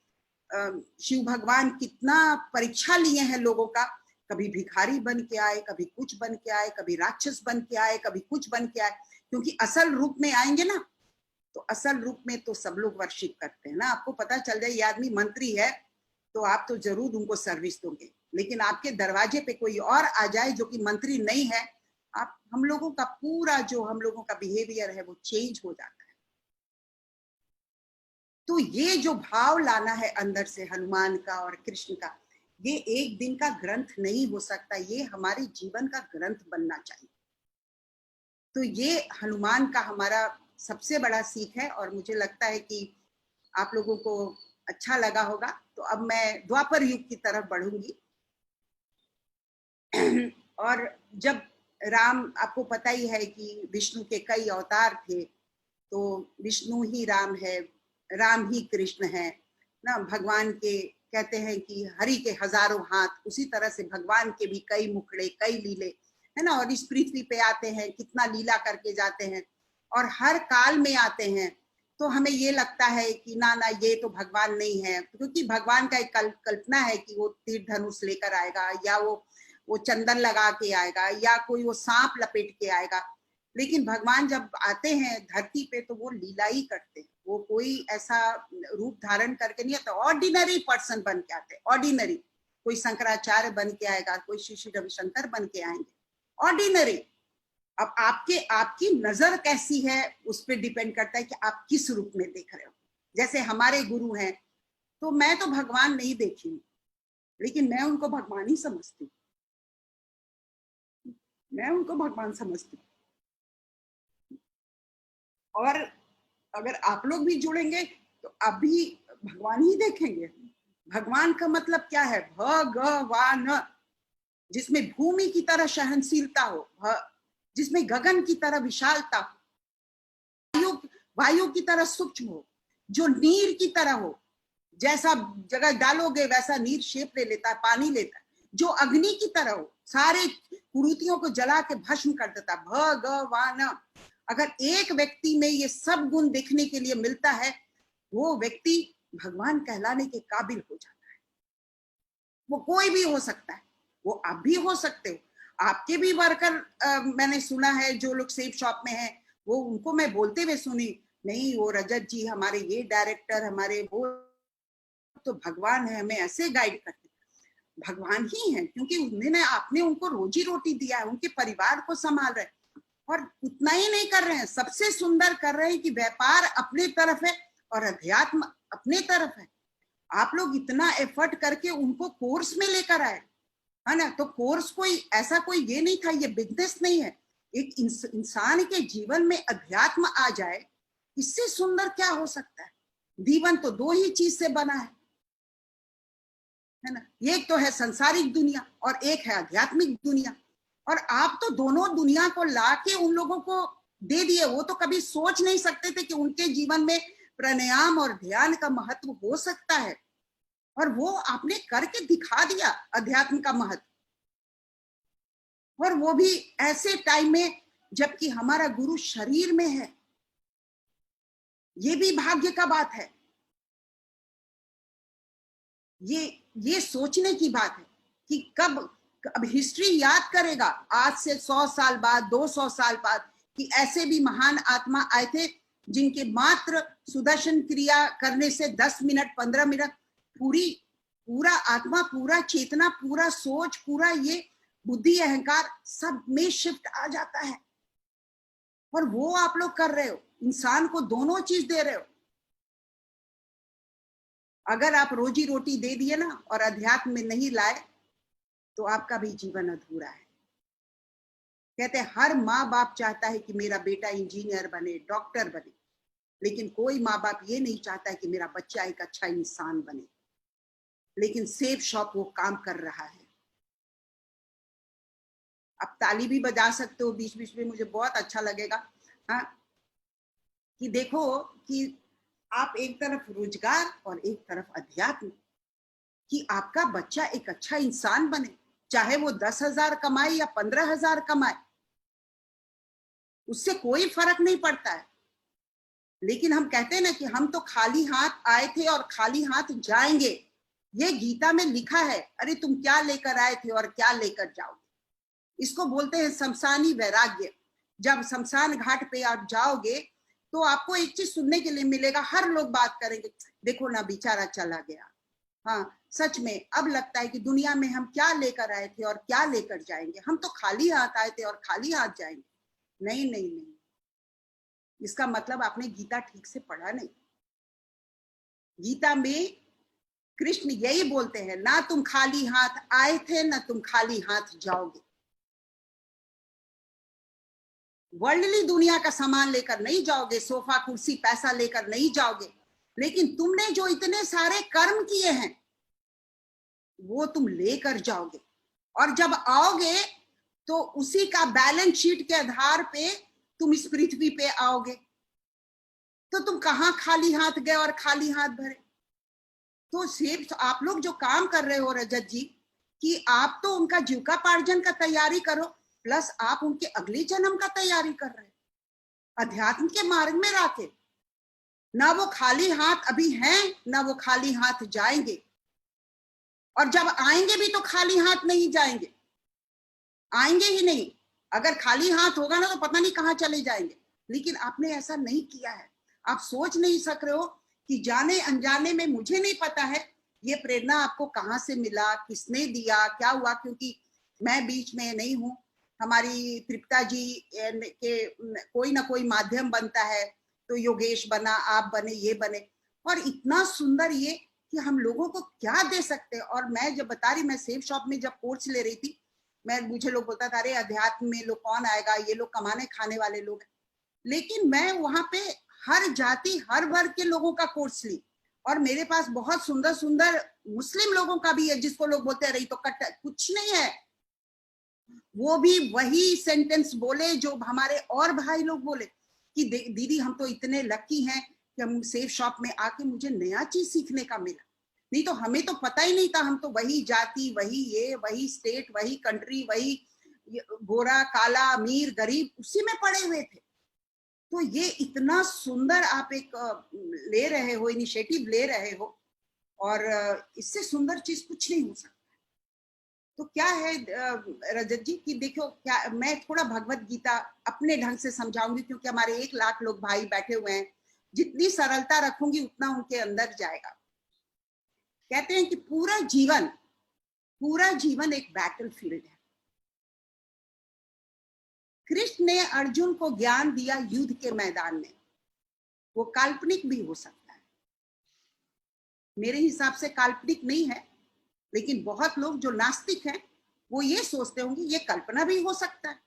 शिव भगवान कितना परीक्षा लिए हैं लोगों का। कभी भिखारी बन के आए, कभी कुछ बन के आए, कभी राक्षस बन के आए, कभी कुछ बन के आए, क्योंकि असल रूप में आएंगे ना तो असल रूप में तो सब लोग वर्शिप करते हैं ना। आपको पता चल जाए ये आदमी मंत्री है तो आप तो जरूर उनको सर्विस दोगे, लेकिन आपके दरवाजे पे कोई और आ जाए जो कि मंत्री नहीं है, आप हम लोगों का पूरा जो हम लोगों का बिहेवियर है वो चेंज हो जाता है। तो ये जो भाव लाना है अंदर से हनुमान का और कृष्ण का, ये एक दिन का ग्रंथ नहीं हो सकता, ये हमारे जीवन का ग्रंथ बनना चाहिए। तो ये हनुमान का हमारा सबसे बड़ा सीख है और मुझे लगता है कि आप लोगों को अच्छा लगा होगा। तो अब मैं द्वापर युग की तरफ बढ़ूंगी। और जब राम, आपको पता ही है कि विष्णु के कई अवतार थे, तो विष्णु ही राम है, राम ही कृष्ण है ना। भगवान के कहते हैं कि हरि के हजारों हाथ, उसी तरह से भगवान के भी कई मुखड़े, कई लीले है ना। और इस पृथ्वी पे आते हैं, कितना लीला करके जाते हैं और हर काल में आते हैं। तो हमें ये लगता है कि ना ना ये तो भगवान नहीं है, क्योंकि भगवान का एक कल्पना है कि वो तीर धनुष लेकर आएगा या वो चंदन लगा के आएगा या कोई वो सांप लपेट के आएगा। लेकिन भगवान जब आते हैं धरती पे तो वो लीला ही करते हैं, वो कोई ऐसा रूप धारण करके नहीं आता। ऑर्डिनरी पर्सन बन के आते हैं, ऑर्डिनरी। कोई शंकराचार्य बन के आएगा, कोई श्री श्री रविशंकर बन के आएंगे, ऑर्डिनरी। अब आपकी नजर कैसी है उस पर डिपेंड करता है कि आप किस रूप में देख रहे हो। जैसे हमारे गुरु हैं, तो मैं तो भगवान नहीं देखी हूँ, लेकिन मैं उनको भगवान ही समझती हूँ, मैं उनको भगवान समझती हूँ। और अगर आप लोग भी जुड़ेंगे तो आप भी भगवान ही देखेंगे। भगवान का मतलब क्या है? भगवान, जिसमें भूमि की तरह सहनशीलता हो, जिसमें गगन की तरह विशालता हो, वायु की तरह सूक्ष्म हो, जो नीर की तरह हो, जैसा जगह डालोगे वैसा नीर शेप ले लेता है, पानी लेता है, जो अग्नि की तरह हो, सारे कुरीतियों को जला के भस्म कर देता है, भगवान। अगर एक व्यक्ति में ये सब गुण देखने के लिए मिलता है, वो व्यक्ति भगवान कहलाने के काबिल हो जाता है। वो कोई भी हो सकता है, वो आप भी हो सकते हो। आपके भी वर्कर मैंने सुना है जो लोग सेफ शॉप में हैं, वो उनको मैं बोलते हुए सुनी, नहीं वो रजत जी हमारे ये डायरेक्टर, हमारे वो तो भगवान है, हमें ऐसे गाइड करते। भगवान ही है, क्योंकि उन्होंने आपने उनको रोजी रोटी दिया है, उनके परिवार को संभाल रहे। और उतना ही नहीं कर रहे हैं, सबसे सुंदर कर रहे हैं कि व्यापार अपने तरफ है और अध्यात्म अपने तरफ है। आप लोग इतना एफर्ट करके उनको कोर्स में लेकर आए है ना। तो कोर्स कोई ऐसा कोई ये नहीं था, ये बिजनेस नहीं है। एक इंसान के जीवन में अध्यात्म आ जाए, इससे सुंदर क्या हो सकता है? जीवन तो दो ही चीज से बना है ना। एक तो है सांसारिक दुनिया और एक है आध्यात्मिक दुनिया। और आप तो दोनों दुनिया को लाके उन लोगों को दे दिए। वो तो कभी सोच नहीं सकते थे कि उनके जीवन में प्राणायाम और ध्यान का महत्व हो सकता है, और वो आपने करके दिखा दिया अध्यात्म का महत्व। और वो भी ऐसे टाइम में जबकि हमारा गुरु शरीर में है। ये भी भाग्य का बात है। ये सोचने की बात है कि कब अब हिस्ट्री याद करेगा आज से 100 साल बाद, 200 साल बाद, कि ऐसे भी महान आत्मा आए थे जिनके मात्र सुदर्शन क्रिया करने से 10 मिनट 15 मिनट पूरा आत्मा, पूरा चेतना, पूरा सोच, पूरा ये बुद्धि अहंकार सब में शिफ्ट आ जाता है। और वो आप लोग कर रहे हो, इंसान को दोनों चीज दे रहे हो। अगर आप रोजी रोटी दे दिए ना और अध्यात्म में नहीं लाए तो आपका भी जीवन अधूरा है। कहते हैं हर माँ बाप चाहता है कि मेरा बेटा इंजीनियर बने, डॉक्टर बने, लेकिन कोई माँ बाप ये नहीं चाहता है कि मेरा बच्चा एक अच्छा इंसान बने। लेकिन सेफ शॉप वो काम कर रहा है। आप ताली भी बजा सकते हो बीच बीच में, मुझे बहुत अच्छा लगेगा। हाँ, कि देखो कि आप एक तरफ रोजगार और एक तरफ अध्यात्म, कि आपका बच्चा एक अच्छा इंसान बने, चाहे वो 10,000 कमाए या 15,000 कमाए, उससे कोई फर्क नहीं पड़ता है। लेकिन हम कहते हैं ना कि हम तो खाली हाथ आए थे और खाली हाथ जाएंगे। ये गीता में लिखा है। अरे तुम क्या लेकर आए थे और क्या लेकर जाओगे? इसको बोलते हैं शमशानी वैराग्य। जब शमशान घाट पे आप जाओगे तो आपको एक चीज सुनने के लिए मिलेगा, हर लोग बात करेंगे, देखो ना बेचारा चला गया। हाँ, सच में अब लगता है कि दुनिया में हम क्या लेकर आए थे और क्या लेकर जाएंगे। हम तो खाली हाथ आए थे और खाली हाथ जाएंगे। नहीं नहीं नहीं, इसका मतलब आपने गीता ठीक से पढ़ा नहीं। गीता में कृष्ण यही बोलते हैं, ना तुम खाली हाथ आए थे ना तुम खाली हाथ जाओगे। वर्ल्डली दुनिया का सामान लेकर नहीं जाओगे, सोफा कुर्सी पैसा लेकर नहीं जाओगे, लेकिन तुमने जो इतने सारे कर्म किए हैं वो तुम लेकर जाओगे। और जब आओगे तो उसी का बैलेंस शीट के आधार पे तुम इस पृथ्वी पे आओगे। तो तुम कहां खाली हाथ गए और खाली हाथ भरे? तो सिर्फ आप लोग जो काम कर रहे हो रजत जी, कि आप तो उनका जीविकापार्जन का तैयारी करो, प्लस आप उनके अगले जन्म का तैयारी कर रहे हो अध्यात्म के मार्ग में राके। ना वो खाली हाथ अभी हैं, ना वो खाली हाथ जाएंगे। और जब आएंगे भी तो खाली हाथ नहीं जाएंगे, आएंगे ही नहीं। अगर खाली हाथ होगा ना तो पता नहीं कहां चले जाएंगे। लेकिन आपने ऐसा नहीं किया है। आप सोच नहीं सक रहे हो कि जाने अनजाने में, मुझे नहीं पता है ये प्रेरणा आपको कहां से मिला, किसने दिया, क्या हुआ, क्योंकि मैं बीच में नहीं हूं। हमारी तृप्ता जी के कोई ना कोई माध्यम बनता है, तो योगेश बना, आप बने, ये बने, और इतना सुंदर ये कि हम लोगों को क्या दे सकते हैं। और मैं जब बता रही, मैं सेफ शॉप में जब कोर्स ले रही थी, मुझे लोग बोलता था, अरे अध्यात्म में लोग कौन आएगा, ये लोग कमाने खाने वाले लोग। लेकिन मैं वहां पे हर जाति हर वर्ग के लोगों का कोर्स ली, और मेरे पास बहुत सुंदर सुंदर मुस्लिम लोगों का भी है, जिसको लोग बोलते हैं रही तो कट, कुछ नहीं है। वो भी वही सेंटेंस बोले जो हमारे और भाई लोग बोले कि दीदी हम तो इतने लकी हैं कि हम सेफ शॉप में आके मुझे नया चीज सीखने का मिला। नहीं तो हमें तो पता ही नहीं था। हम तो वही जाति, वही ये, वही स्टेट, वही कंट्री, वही गोरा काला अमीर गरीब, उसी में पड़े हुए थे। तो ये इतना सुंदर आप एक ले रहे हो, इनिशिएटिव ले रहे हो, और इससे सुंदर चीज कुछ नहीं हो सकता। तो क्या है रजत जी कि देखो, क्या मैं थोड़ा भगवत गीता अपने ढंग से समझाऊंगी, क्योंकि हमारे 1 लाख लोग भाई बैठे हुए हैं। जितनी सरलता रखूंगी उतना उनके अंदर जाएगा। कहते हैं कि पूरा जीवन एक बैटलफील्ड है। कृष्ण ने अर्जुन को ज्ञान दिया युद्ध के मैदान में। वो काल्पनिक भी हो सकता है, मेरे हिसाब से काल्पनिक नहीं है, लेकिन बहुत लोग जो नास्तिक हैं वो ये सोचते होंगे ये कल्पना भी हो सकता है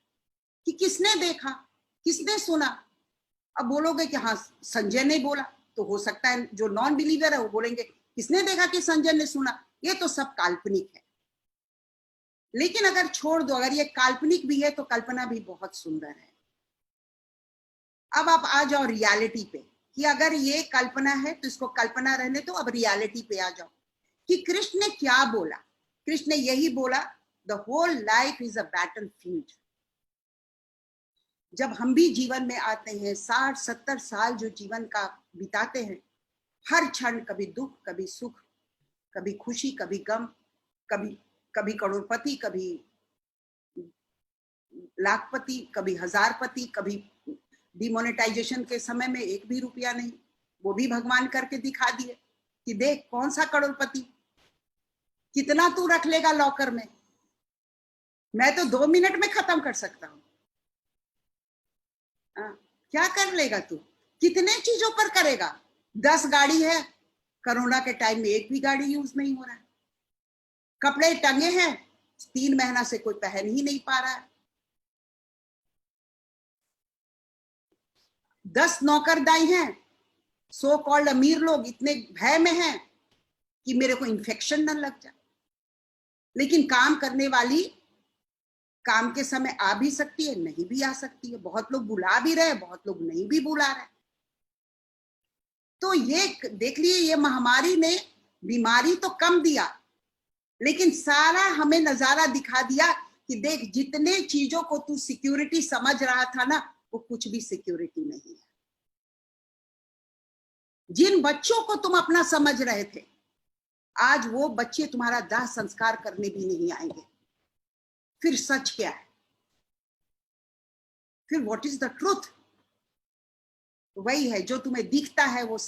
कि किसने देखा, किसने सुना। अब बोलोगे कि हाँ संजय ने बोला, तो हो सकता है जो नॉन बिलीवर है वो बोलेंगे किसने देखा कि संजय ने सुना, ये तो सब काल्पनिक है। लेकिन अगर छोड़ दो, अगर ये काल्पनिक भी है तो कल्पना भी बहुत सुंदर है। अब आप आ जाओ रियलिटी पे, कि अगर ये कल्पना है तो इसको कल्पना रहने दो, अब रियलिटी पे आ जाओ कि कृष्ण ने क्या बोला। कृष्ण ने यही बोला, the whole life is a battlefield. जब हम भी जीवन में आते हैं, 60-70 साल जो जीवन का बिताते हैं, हर क्षण कभी दुख, कभी सुख, कभी खुशी, कभी गम, कभी करोड़पति, कभी लाखपति, कभी हजारपति, कभी डिमोनेटाइजेशन के समय में 1 भी रुपया नहीं, वो भी भगवान करके दिखा दिए कि देख कौन सा करोड़पति, कितना तू रख लेगा लॉकर में, मैं तो 2 मिनट में खत्म कर सकता हूं। क्या कर लेगा तू, कितने चीजों पर करेगा। 10 गाड़ी है, कोरोना के टाइम में 1 भी गाड़ी यूज नहीं हो रहा है। कपड़े टंगे हैं, 3 महीना से कोई पहन ही नहीं पा रहा है। 10 नौकरदाई हैं, सो कॉल्ड अमीर लोग इतने भय में हैं कि मेरे को इन्फेक्शन न लग जाए। लेकिन काम करने वाली काम के समय आ भी सकती है, नहीं भी आ सकती है। बहुत लोग बुला भी रहे, बहुत लोग नहीं भी बुला रहे। तो ये देख लिए, ये महामारी ने बीमारी तो कम दिया, लेकिन सारा हमें नजारा दिखा दिया कि देख, जितने चीजों को तू सिक्योरिटी समझ रहा था ना, वो कुछ भी सिक्योरिटी नहीं है। जिन बच्चों को तुम अपना समझ रहे थे, आज वो बच्चे तुम्हारा दाह संस्कार करने भी नहीं आएंगे। फिर सच क्या है? फिर व्हाट इज द ट्रूथ? वही है, जो तुम्हें दिखता है वो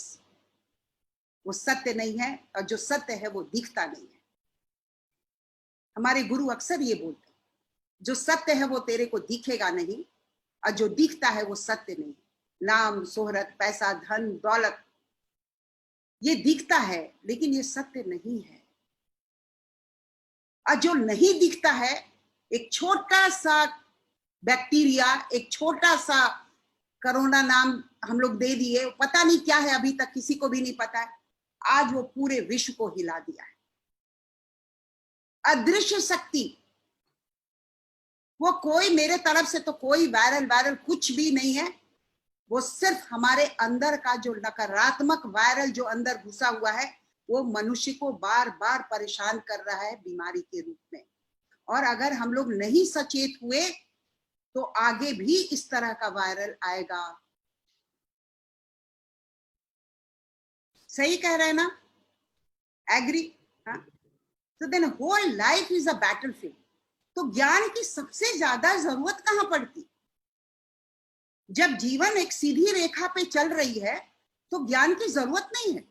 सत्य नहीं है, और जो सत्य है वो दिखता नहीं है। हमारे गुरु अक्सर ये बोलते हैं, जो सत्य है वो तेरे को दिखेगा नहीं, और जो दिखता है वो सत्य नहीं। नाम, शोहरत, पैसा, धन, दौलत, ये दिखता है लेकिन ये सत्य नहीं है। और जो नहीं दिखता है, एक छोटा सा बैक्टीरिया, एक छोटा सा कोरोना नाम हम लोग दे दिए, पता नहीं क्या है, अभी तक किसी को भी नहीं पता है। आज वो पूरे विश्व को हिला दिया है। अदृश्य शक्ति, वो कोई मेरे तरफ से तो कोई वायरल कुछ भी नहीं है। वो सिर्फ हमारे अंदर का जो नकारात्मक वायरल जो अंदर घुसा हुआ है, वो मनुष्य को बार बार परेशान कर रहा है बीमारी के रूप में। और अगर हम लोग नहीं सचेत हुए तो आगे भी इस तरह का वायरल आएगा। सही कह रहे हैं ना? एग्री? तो then whole life is a battlefield. तो ज्ञान की सबसे ज्यादा जरूरत कहां पड़ती? जब जीवन एक सीधी रेखा पे चल रही है तो ज्ञान की जरूरत नहीं है।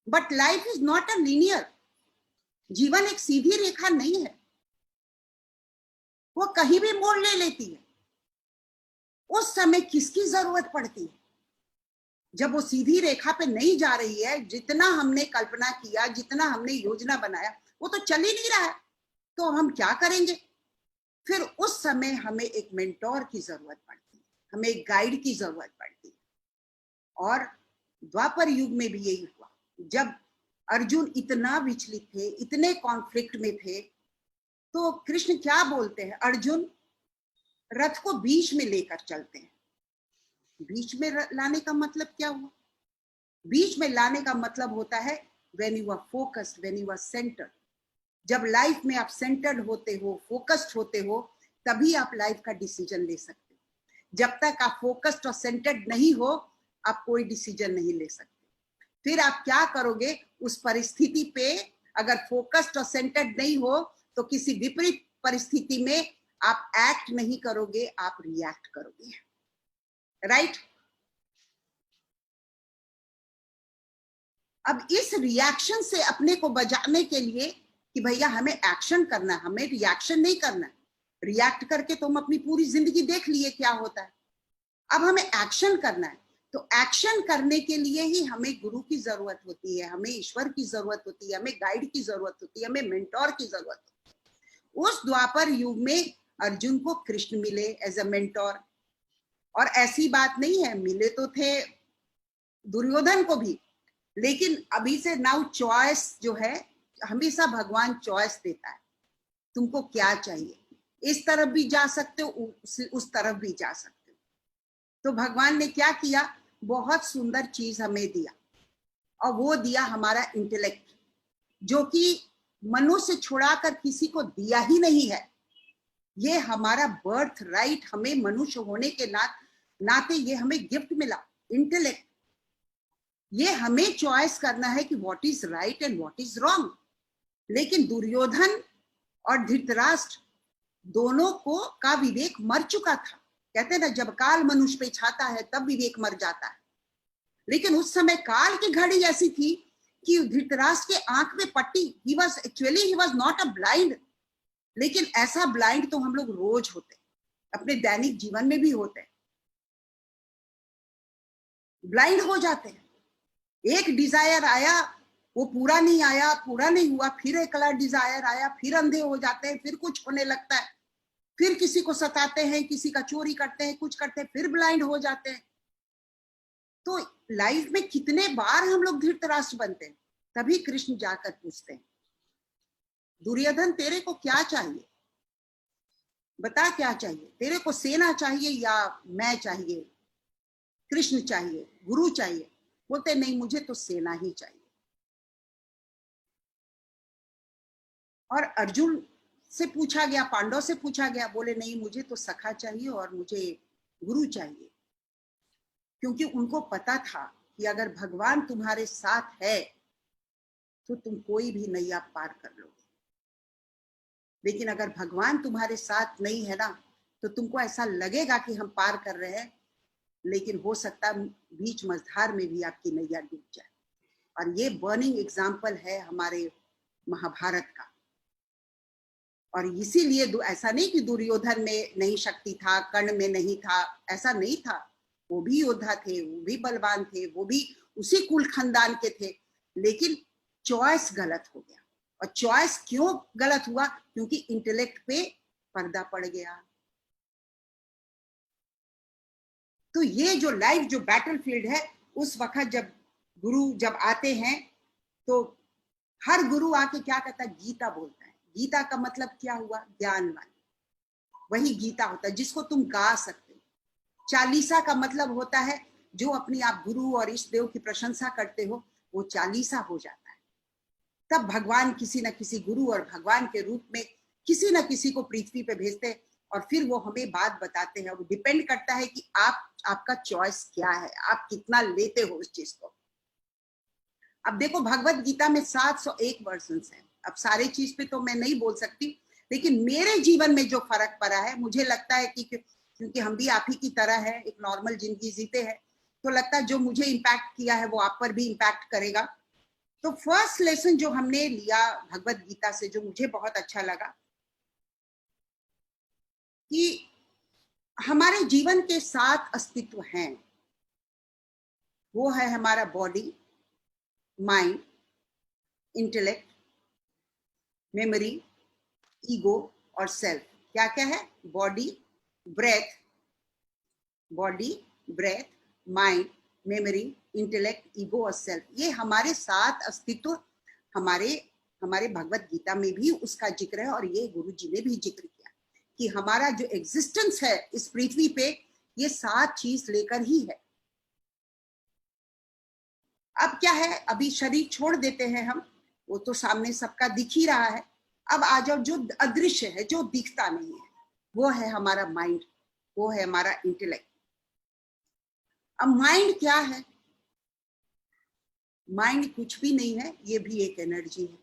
But life is not a linear. जीवन एक सीधी रेखा नहीं है, वो कहीं भी मोड़ ले लेती है। उस समय किसकी जरूरत पड़ती है? जब वो सीधी रेखा पे नहीं जा रही है, जितना हमने कल्पना किया, जितना हमने योजना बनाया, वो तो चल ही नहीं रहा है, तो हम क्या करेंगे? फिर उस समय हमें एक मेंटोर की जरूरत पड़ती है, हमें एक गाइड की जरूरत पड़ती है। और द्वापर युग में भी यही हुआ। जब अर्जुन इतना विचलित थे, इतने कॉन्फ्लिक्ट में थे, तो कृष्ण क्या बोलते हैं? अर्जुन, रथ को बीच में लेकर चलते हैं। बीच में लाने का मतलब क्या हुआ? बीच में लाने का मतलब होता है when you are focused, when you are centred. जब लाइफ में आप सेंटर्ड होते हो, फोकस्ड होते हो, तभी आप लाइफ का डिसीजन ले सकते हो। जब तक आप फोकस्ड और सेंटर्ड नहीं हो, आप कोई डिसीजन नहीं ले सकते। फिर आप क्या करोगे उस परिस्थिति पे? अगर फोकस्ड और सेंटर्ड नहीं हो तो किसी विपरीत परिस्थिति में आप एक्ट नहीं करोगे, आप रिएक्ट करोगे। राइट? अब इस रिएक्शन से अपने को बचाने के लिए कि भैया हमें एक्शन करना है, हमें रिएक्शन नहीं करना है। रिएक्ट करके तो हम अपनी पूरी जिंदगी देख लिए क्या होता है। अब हमें एक्शन करना है, तो एक्शन करने के लिए ही हमें गुरु की जरूरत होती है, हमें ईश्वर की जरूरत होती है, हमें गाइड की जरूरत होती है, हमें मेंटोर की जरूरत होती है। उस द्वापर युग में अर्जुन को कृष्ण मिले एज अ मेंटोर। और ऐसी बात नहीं है, मिले तो थे दुर्योधन को भी, लेकिन अभी से नाउ चॉइस जो है, हमेशा भगवान चॉइस देता है, तुमको क्या चाहिए। इस तरफ भी जा सकते हो, उस तरफ भी जा सकते हो। तो भगवान ने क्या किया? बहुत सुंदर चीज हमें दिया, और वो दिया हमारा इंटेलेक्ट, जो कि मनुष्य छुड़ाकर किसी को दिया ही नहीं है। ये हमारा बर्थ राइट, हमें मनुष्य होने के नाते ये हमें गिफ्ट मिला, इंटेलेक्ट। ये हमें चॉइस करना है कि what is right and what is wrong. लेकिन दुर्योधन और धृतराष्ट्र दोनों को का विवेक मर चुका था। कहते हैं ना, जब काल मनुष्य पे छाता है तब विवेक मर जाता है। लेकिन उस समय काल की घड़ी ऐसी थी कि धृतराष्ट्र के आंख में पट्टी, he was not a blind, लेकिन ऐसा ब्लाइंड तो हम लोग रोज होते, अपने दैनिक जीवन में भी होते, ब्लाइंड हो जाते हैं। एक डिजायर आया, वो पूरा नहीं आया, पूरा नहीं हुआ, फिर एक कलर डिजायर आया, फिर अंधे हो जाते हैं, फिर कुछ होने लगता है, फिर किसी को सताते हैं, किसी का चोरी करते हैं, कुछ करते हैं, फिर ब्लाइंड हो जाते हैं। तो लाइफ में कितने बार हम लोग धृतराष्ट्र बनते हैं। तभी कृष्ण जाकर पूछते हैं, दुर्योधन तेरे को क्या चाहिए, बता क्या चाहिए, तेरे को सेना चाहिए या मैं चाहिए, कृष्ण चाहिए, गुरु चाहिए? बोलते नहीं, मुझे तो सेना ही चाहिए। और अर्जुन से पूछा गया, पांडव से पूछा गया, बोले नहीं, मुझे तो सखा चाहिए और मुझे गुरु चाहिए। क्योंकि उनको पता था कि अगर भगवान तुम्हारे साथ है तो तुम कोई भी नैया पार कर लोगे, लेकिन अगर भगवान तुम्हारे साथ नहीं है ना, तो तुमको ऐसा लगेगा कि हम पार कर रहे हैं, लेकिन हो सकता बीच मझधार में भी आपकी नैया डूब जाए। और ये बर्निंग एग्जाम्पल है हमारे महाभारत का। और इसीलिए ऐसा नहीं कि दुर्योधन में नहीं शक्ति था, कर्ण में नहीं था, ऐसा नहीं था। वो भी योद्धा थे, वो भी बलवान थे, वो भी उसी कुल खानदान के थे, लेकिन चॉइस गलत हो गया। और चॉइस क्यों गलत हुआ? क्योंकि इंटेलेक्ट पे पर्दा पड़ गया। तो ये जो लाइफ, जो बैटलफील्ड है, उस वक्त जब गुरु जब आते हैं तो हर गुरु आके क्या कहता है? गीता बोलता है। गीता का मतलब क्या हुआ? ज्ञानवान। वही गीता होता है जिसको तुम गा सकते हो। चालीसा का मतलब होता है जो अपनी आप गुरु और इष्ट देव की प्रशंसा करते हो, वो चालीसा हो जाता है। तब भगवान किसी न किसी गुरु और भगवान के रूप में किसी न किसी को पृथ्वी पे भेजते हैं और फिर वो हमें बात बताते हैं। वो डिपेंड करता है कि आपका चॉइस क्या है, आप कितना लेते हो उस चीज को। अब देखो, भगवत गीता में 701 वर्जन्स हैं। अब सारे चीज पे तो मैं नहीं बोल सकती, लेकिन मेरे जीवन में जो फर्क पड़ा है, मुझे लगता है कि क्योंकि हम भी आप ही की तरह है, एक नॉर्मल जिंदगी जीते हैं, तो लगता है जो मुझे इम्पैक्ट किया है वो आप पर भी इम्पैक्ट करेगा। तो फर्स्ट लेसन जो हमने लिया भगवत गीता से, जो मुझे बहुत अच्छा लगा, कि हमारे जीवन के 7 अस्तित्व हैं। वो है हमारा body, mind, intellect, memory, ego और सेल्फ। क्या क्या है? Body, breath, mind, memory, intellect, ego और सेल्फ। ये हमारे 7 अस्तित्व हमारे भगवत गीता में भी उसका जिक्र है। और ये गुरु जी ने भी जिक्र किया कि हमारा जो एग्जिस्टेंस है इस पृथ्वी पे, ये 7 चीज लेकर ही है। अब क्या है, अभी शरीर छोड़ देते हैं हम, वो तो सामने सबका दिख ही रहा है। अब आ जाओ जो अदृश्य है, जो दिखता नहीं है, वो है हमारा माइंड, वो है हमारा इंटेलेक्ट। अब माइंड क्या है? माइंड कुछ भी नहीं है, ये भी एक एनर्जी है।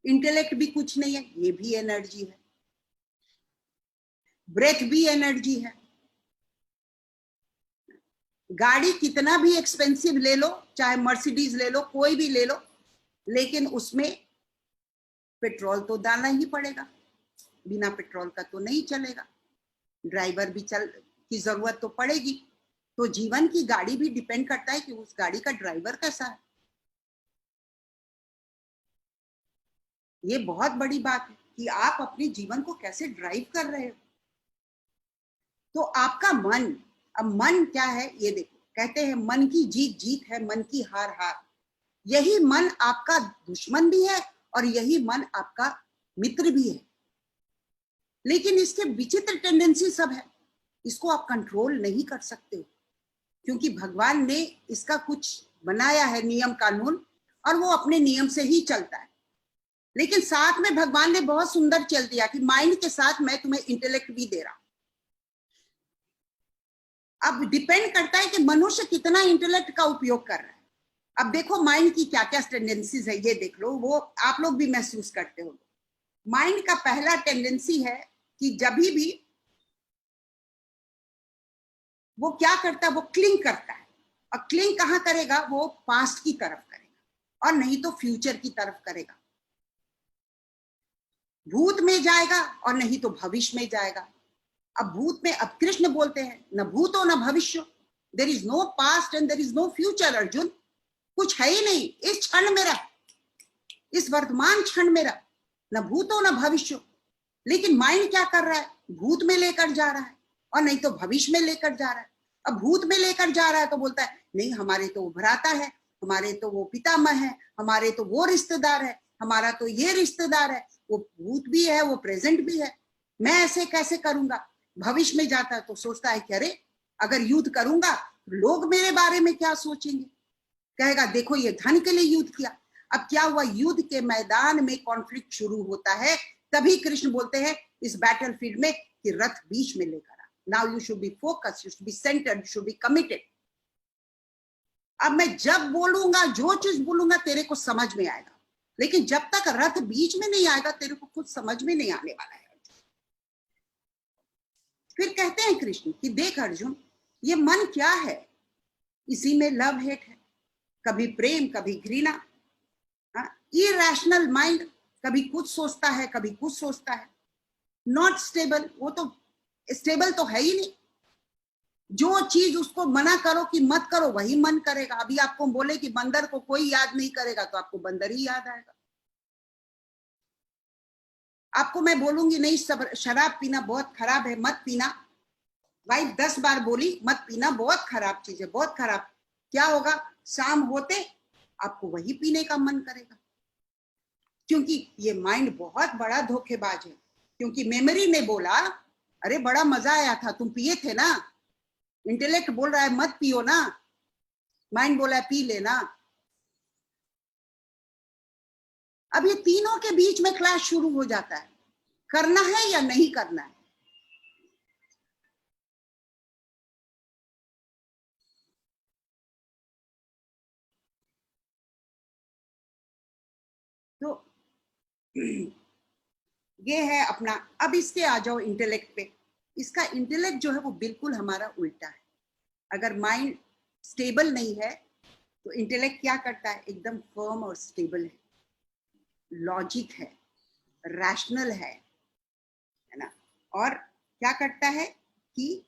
इंटेलेक्ट भी कुछ नहीं है, ये भी एनर्जी है। ब्रेथ भी एनर्जी है। गाड़ी कितना भी एक्सपेंसिव ले लो, चाहे मर्सिडीज ले लो, कोई भी ले लो, लेकिन उसमें पेट्रोल तो डालना ही पड़ेगा, बिना पेट्रोल का तो नहीं चलेगा। ड्राइवर भी की जरूरत तो पड़ेगी। तो जीवन की गाड़ी भी डिपेंड करता है कि उस गाड़ी का ड्राइवर कैसा है। ये बहुत बड़ी बात है कि आप अपने जीवन को कैसे ड्राइव कर रहे हो। तो आपका मन, अब मन क्या है ये देखो, कहते हैं मन की जीत जीत है, मन की हार हार। यही मन आपका दुश्मन भी है और यही मन आपका मित्र भी है, लेकिन इसके विचित्र टेंडेंसी सब है। इसको आप कंट्रोल नहीं कर सकते हो, क्योंकि भगवान ने इसका कुछ बनाया है नियम कानून, और वो अपने नियम से ही चलता है। लेकिन साथ में भगवान ने बहुत सुंदर चल दिया कि माइंड के साथ मैं तुम्हें इंटेलेक्ट भी दे रहा हूं। अब डिपेंड करता है कि मनुष्य कितना इंटेलेक्ट का उपयोग कर रहा है। अब देखो माइंड की क्या क्या टेंडेंसीज है, ये देख लो, वो आप लोग भी महसूस करते हो। माइंड का पहला टेंडेंसी है कि जब भी वो क्या करता है, वो क्लिंग करता है। और क्लिंग कहां करेगा? वो पास्ट की तरफ करेगा और नहीं तो फ्यूचर की तरफ करेगा। भूत में जाएगा और नहीं तो भविष्य में जाएगा। अब भूत में, अब कृष्ण बोलते हैं न भूतो न भविष्य, there is no past and there is no future. Arjun, कुछ है ही नहीं इस क्षण में रह, इस वर्तमान क्षण में रह, न भूतो न भविष्य। लेकिन माइंड क्या कर रहा है, भूत में लेकर जा रहा है और नहीं तो भविष्य में लेकर जा रहा है। अब भूत में लेकर जा रहा है तो बोलता है नहीं हमारे तो भ्राता है, हमारे तो वो पितामह है, हमारे तो वो रिश्तेदार है, हमारा तो ये रिश्तेदार है, वो भूत भी है वो प्रेजेंट भी है, मैं ऐसे कैसे करूंगा। भविष्य में जाता है तो सोचता है कि अरे अगर युद्ध करूंगा लोग मेरे बारे में क्या सोचेंगे, कहेगा देखो ये धन के लिए युद्ध किया। अब क्या हुआ, युद्ध के मैदान में कॉन्फ्लिक्ट शुरू होता है, तभी कृष्ण बोलते हैं इस बैटलफील्ड में कि रथ बीच में लेकर आ। Now you should be focused, you should be centered, you should be committed. अब मैं जब बोलूंगा जो चीज बोलूंगा तेरे को समझ में आएगा, लेकिन जब तक रथ बीच में नहीं आएगा तेरे को कुछ समझ में नहीं आने वाला है। फिर कहते हैं कृष्ण कि देख अर्जुन ये मन क्या है, इसी में लव हेट है, कभी प्रेम कभी घृणा, इरैशनल माइंड, कभी कुछ सोचता है कभी कुछ सोचता है, नॉट स्टेबल। वो तो स्टेबल तो है ही नहीं, जो चीज उसको मना करो कि मत करो वही मन करेगा। अभी आपको बोले कि बंदर को कोई याद नहीं करेगा तो आपको बंदर ही याद आएगा। आपको मैं बोलूंगी नहीं शराब पीना बहुत खराब है मत पीना, वाइफ 10 बार बोली मत पीना बहुत खराब चीज है बहुत खराब, क्या होगा, शाम होते आपको वही पीने का मन करेगा। क्योंकि ये माइंड बहुत बड़ा धोखेबाज है, क्योंकि मेमोरी ने बोला अरे बड़ा मजा आया था तुम पिए थे ना, इंटेलेक्ट बोल रहा है मत पियो ना, माइंड बोला है पी लेना। अब ये तीनों के बीच में क्लैश शुरू हो जाता है, करना है या नहीं करना है। तो ये है अपना। अब इसके आ जाओ इंटेलेक्ट पे। इसका इंटेलेक्ट जो है वो बिल्कुल हमारा उल्टा है। अगर माइंड स्टेबल नहीं है तो इंटेलेक्ट क्या करता है, एकदम फर्म और स्टेबल है, लॉजिक है, रैशनल है ना, और क्या करता है कि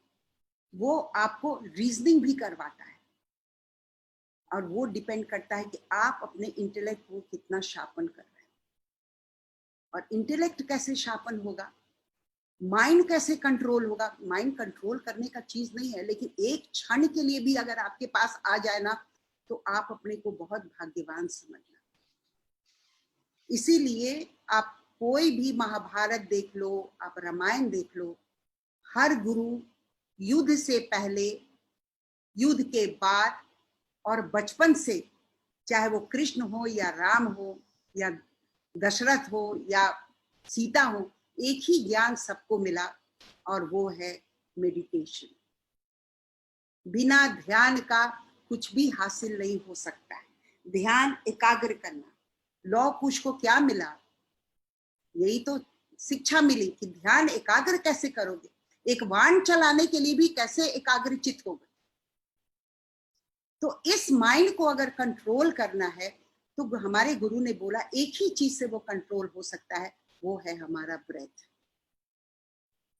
वो आपको रीजनिंग भी करवाता है, और वो डिपेंड करता है कि आप अपने इंटेलेक्ट को कितना शार्पन कर रहे हैं। और इंटेलेक्ट कैसे शार्पन होगा, माइंड कैसे कंट्रोल होगा। माइंड कंट्रोल करने का चीज नहीं है, लेकिन एक क्षण के लिए भी अगर आपके पास आ जाए ना तो आप अपने को बहुत भाग्यवान समझना। इसीलिए आप कोई भी महाभारत देख लो, आप रामायण देख लो, हर गुरु युद्ध से पहले, युद्ध के बाद और बचपन से, चाहे वो कृष्ण हो या राम हो या दशरथ हो या सीता हो, एक ही ज्ञान सबको मिला और वो है मेडिटेशन। बिना ध्यान का कुछ भी हासिल नहीं हो सकता है। ध्यान एकाग्र करना। लौ कुश को क्या मिला, यही तो शिक्षा मिली कि ध्यान एकाग्र कैसे करोगे। एक वाहन चलाने के लिए भी कैसे एकाग्रचित होगा। तो इस माइंड को अगर कंट्रोल करना है तो हमारे गुरु ने बोला एक ही चीज से वो कंट्रोल हो सकता है, वो है हमारा ब्रेथ,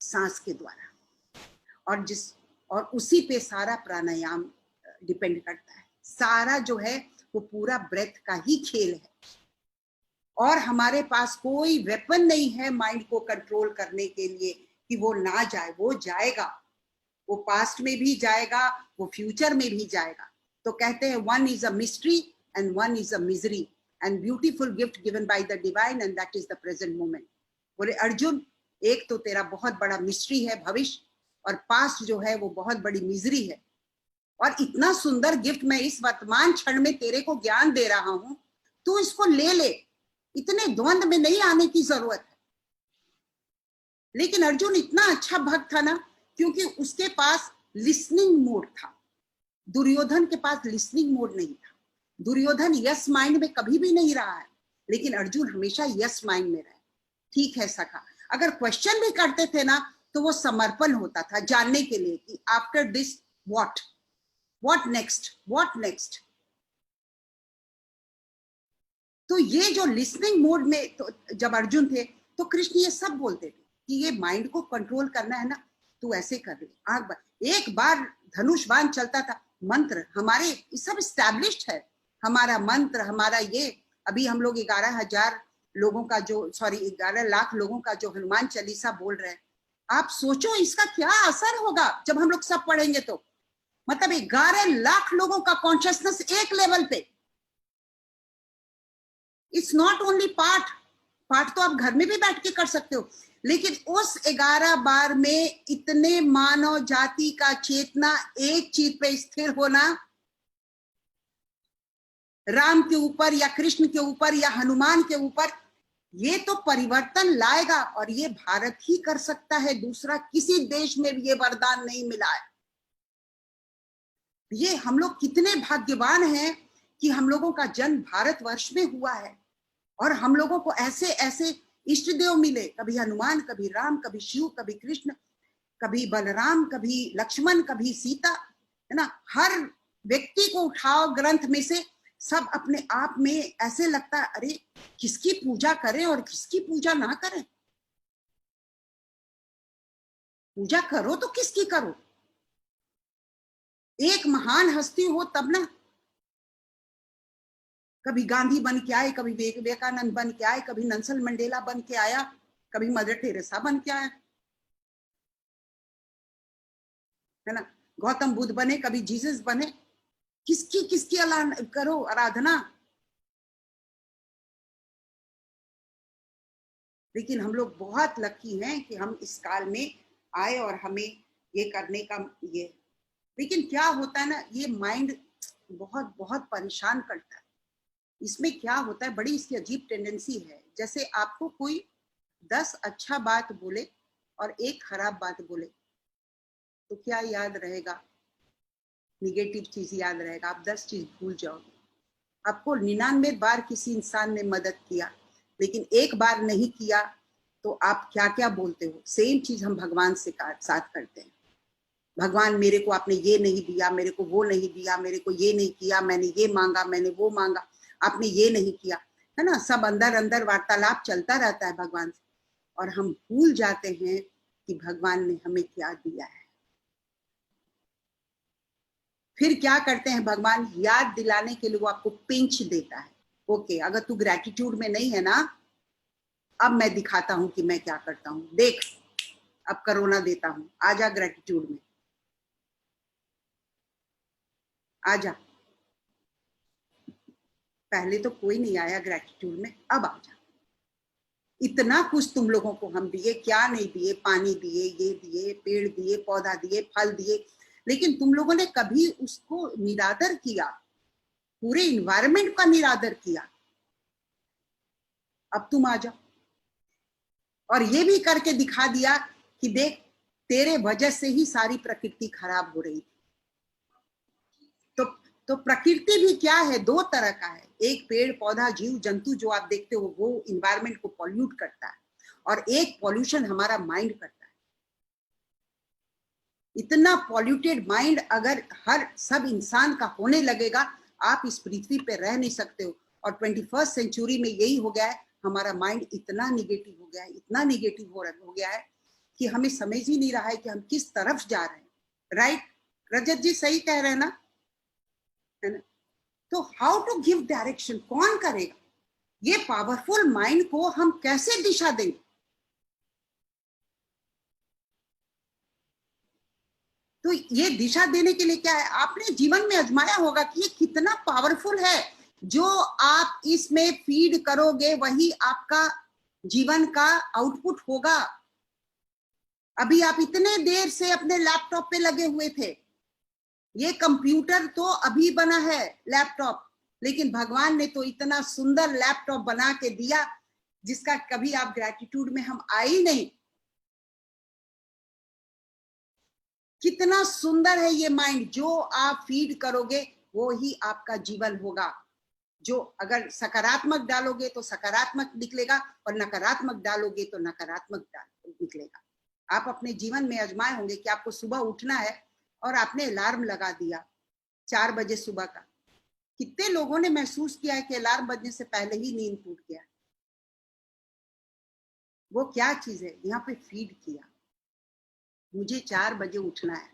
सांस के द्वारा। और उसी पे सारा प्राणायाम डिपेंड करता है। सारा जो है वो पूरा ब्रेथ का ही खेल है। और हमारे पास कोई वेपन नहीं है माइंड को कंट्रोल करने के लिए कि वो ना जाए। वो जाएगा, वो पास्ट में भी जाएगा, वो फ्यूचर में भी जाएगा। तो कहते हैं one is a mystery and one is a misery and beautiful gift given by the divine and that is the present moment. बोले अर्जुन एक तो तेरा बहुत बड़ा मिस्ट्री है भविष्य, और पास्ट जो है वो बहुत बड़ी मिजरी है। और इतना सुंदर गिफ्ट मैं इस वर्तमान क्षण में तेरे को ज्ञान दे रहा हूं, तू इसको ले ले। इतने द्वंद में नहीं आने की जरूरत है। लेकिन अर्जुन इतना अच्छा भक्त था ना, क्योंकि उसके पास लिसनिंग मोड था। दुर्योधन के पास लिसनिंग मोड नहीं था। दुर्योधन यस माइंड में कभी भी नहीं रहा है, लेकिन अर्जुन हमेशा यस माइंड में रहे। ठीक है सखा, अगर क्वेश्चन भी करते थे ना तो वो समर्पण होता था जानने के लिए कि आफ्टर दिस व्हाट नेक्स्ट। तो ये जो लिसनिंग मोड में तो जब अर्जुन थे तो कृष्ण ये सब बोलते थे कि ये माइंड को कंट्रोल करना है ना, तू ऐसे कर ले, आंख एक बार धनुष बाण चलता था, मंत्र हमारे सब स्टैब्लिश्ड है। हमारा मंत्र, हमारा ये, अभी हम लोग 11,000 लोगों का जो 11 लाख लोगों का जो हनुमान चालीसा बोल रहे हैं, आप सोचो इसका क्या असर होगा जब हम लोग सब पढ़ेंगे तो। मतलब 11 लाख लोगों का कॉन्शियसनेस एक लेवल पे। इट्स नॉट ओनली पाठ तो आप घर में भी बैठ के कर सकते हो, लेकिन उस 11 बार में इतने मानव जाति का चेतना एक चीज पे स्थिर होना, राम के ऊपर या कृष्ण के ऊपर या हनुमान के ऊपर, ये तो परिवर्तन लाएगा। और ये भारत ही कर सकता है, दूसरा किसी देश में भी ये वरदान नहीं मिला है। ये हम लोग कितने भाग्यवान हैं कि हम लोगों का जन्म भारतवर्ष में हुआ है, और हम लोगों को ऐसे ऐसे इष्ट देव मिले, कभी हनुमान, कभी राम, कभी शिव, कभी कृष्ण, कभी बलराम, कभी लक्ष्मण, कभी सीता, है ना। हर व्यक्ति को उठाओ ग्रंथ में से, सब अपने आप में ऐसे लगता है अरे किसकी पूजा करें और किसकी पूजा ना करें। पूजा करो तो किसकी करो, एक महान हस्ती हो तब ना। कभी गांधी बन के आए, कभी विवेकानंद बन के आए, कभी नेल्सन मंडेला बन के आया, कभी मदर टेरेसा बन के आया, है ना। गौतम बुद्ध बने, कभी जीसस बने, किसकी किसकी करो आराधना। लेकिन हम लोग बहुत लकी हैं कि हम इस काल में आए और हमें ये करने का ये। लेकिन क्या होता है ना, ये माइंड बहुत बहुत परेशान करता है। इसमें क्या होता है, बड़ी इसकी अजीब टेंडेंसी है, जैसे आपको कोई 10 अच्छा बात बोले और एक खराब बात बोले तो क्या याद रहेगा? निगेटिव चीज याद रहेगा, आप 10 चीज भूल जाओगे। आपको 99 बार किसी इंसान ने मदद किया, लेकिन एक बार नहीं किया तो आप क्या क्या बोलते हो। सेम चीज हम भगवान से साथ करते हैं। भगवान मेरे को आपने ये नहीं दिया, मेरे को वो नहीं दिया, मेरे को ये नहीं किया, मैंने ये मांगा, मैंने वो मांगा, आपने ये नहीं किया, है ना। सब अंदर अंदर वार्तालाप चलता रहता है भगवान से, और हम भूल जाते हैं कि भगवान ने हमें क्या दिया है। फिर क्या करते हैं, भगवान याद दिलाने के लिए वो आपको पिंच देता है। ओके, अगर तू ग्रेटिट्यूड में नहीं है ना, अब मैं दिखाता हूं कि मैं क्या करता हूं, देख अब करोना देता हूं, आजा ग्रेटिट्यूड में, आजा। पहले तो कोई नहीं आया ग्रेटिट्यूड में, अब आजा। इतना कुछ तुम लोगों को हम दिए, क्या नहीं दिए, पानी दिए, ये दिए, पेड़ दिए, पौधा दिए, फल दिए, लेकिन तुम लोगों ने कभी उसको निरादर किया, पूरे इन्वायरमेंट का निरादर किया। अब तुम आ जाओ और ये भी करके दिखा दिया कि देख तेरे वजह से ही सारी प्रकृति खराब हो रही थी। तो प्रकृति भी क्या है, दो तरह का है, एक पेड़ पौधा जीव जंतु जो आप देखते हो वो इन्वायरमेंट को पॉल्यूट करता है, और एक पॉल्यूशन हमारा माइंड करता है। इतना पॉल्यूटेड माइंड अगर हर सब इंसान का होने लगेगा, आप इस पृथ्वी पे रह नहीं सकते हो। और 21st सेंचुरी में यही हो गया है, हमारा माइंड इतना निगेटिव हो गया है, इतना निगेटिव हो गया है कि हमें समझ ही नहीं रहा है कि हम किस तरफ जा रहे हैं। राइट रजत जी, सही कह रहे हैं ना, है ना। तो हाउ टू गिव डायरेक्शन, कौन करेगा? ये पावरफुल माइंड को हम कैसे दिशा देंगे? तो ये दिशा देने के लिए क्या है, आपने जीवन में आजमाया होगा कि ये कितना पावरफुल है। जो आप इसमें फीड करोगे वही आपका जीवन का आउटपुट होगा। अभी आप इतने देर से अपने लैपटॉप पे लगे हुए थे, ये कंप्यूटर तो अभी बना है लैपटॉप, लेकिन भगवान ने तो इतना सुंदर लैपटॉप बना के दिया जिसका कभी आप ग्रेटिट्यूड में हम आए ही नहीं। कितना सुंदर है ये माइंड, जो आप फीड करोगे वो ही आपका जीवन होगा। जो अगर सकारात्मक डालोगे तो सकारात्मक निकलेगा, और नकारात्मक डालोगे तो नकारात्मक निकलेगा। आप अपने जीवन में आजमाए होंगे कि आपको सुबह उठना है और आपने अलार्म लगा दिया 4 बजे सुबह का। कितने लोगों ने महसूस किया है कि अलार्म बजने से पहले ही नींद टूट गया? वो क्या चीज है, यहाँ पे फीड किया, मुझे 4 बजे उठना है।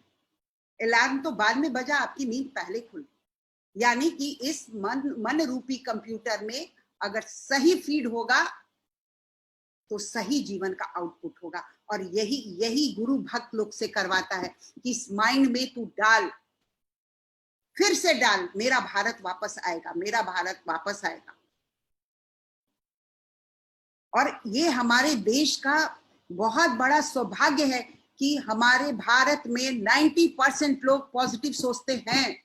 अलार्म तो बाद में बजा, आपकी नींद पहले खुली। यानी कि इस मन रूपी कंप्यूटर में अगर सही फीड होगा तो सही जीवन का आउटपुट होगा। और यही गुरु भक्त लोग से करवाता है कि इस माइंड में तू डाल, फिर से डाल, मेरा भारत वापस आएगा, मेरा भारत वापस आएगा। और ये हमारे देश का बहुत बड़ा सौभाग्य है कि हमारे भारत में 90% लोग पॉजिटिव सोचते हैं।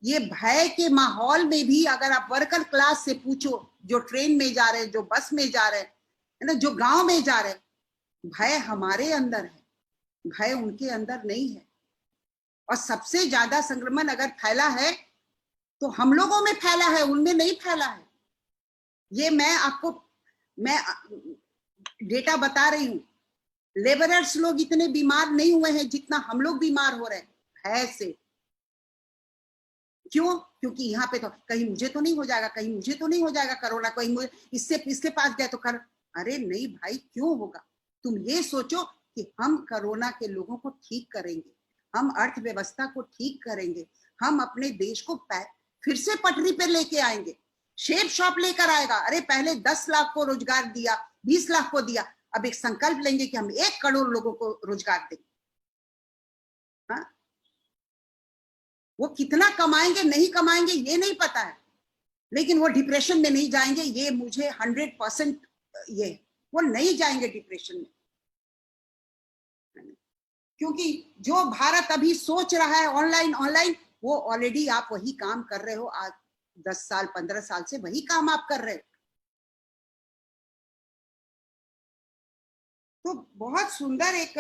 ये भय के माहौल में भी अगर आप वर्कर क्लास से पूछो, जो ट्रेन में जा रहे हैं, जो बस में जा रहे हैं, है ना, जो गांव में जा रहे हैं, भय हमारे अंदर है, भय उनके अंदर नहीं है। और सबसे ज्यादा संक्रमण अगर फैला है तो हम लोगों में फैला है, उनमें नहीं फैला है। ये मैं डेटा बता रही हूं। लेबरर्स लोग इतने बीमार नहीं हुए हैं जितना हम लोग बीमार हो रहे हैं भय से। क्यों? क्योंकि यहाँ पे तो कहीं मुझे तो नहीं हो जाएगा, कहीं मुझे तो नहीं हो जाएगा कोरोना, कहीं मुझे इसके पास गए तो कर। अरे नहीं भाई, क्यों होगा? तुम ये सोचो कि हम कोरोना के लोगों को ठीक करेंगे, हम अर्थव्यवस्था को ठीक करेंगे, हम अपने देश को फिर से पटरी पे लेके आएंगे। शेप शॉप लेकर आएगा। अरे पहले 10 लाख को रोजगार दिया, 20 लाख को दिया, अब एक संकल्प लेंगे कि हम 1 करोड़ लोगों को रोजगार देंगे। हाँ, वो कितना कमाएंगे नहीं कमाएंगे ये नहीं पता है, लेकिन वो डिप्रेशन में नहीं जाएंगे, ये मुझे 100% ये वो नहीं जाएंगे डिप्रेशन में। क्योंकि जो भारत अभी सोच रहा है ऑनलाइन ऑनलाइन, वो ऑलरेडी आप वही काम कर रहे हो। आज 10 साल 15 साल से वही काम आप कर रहे हो। तो बहुत सुंदर एक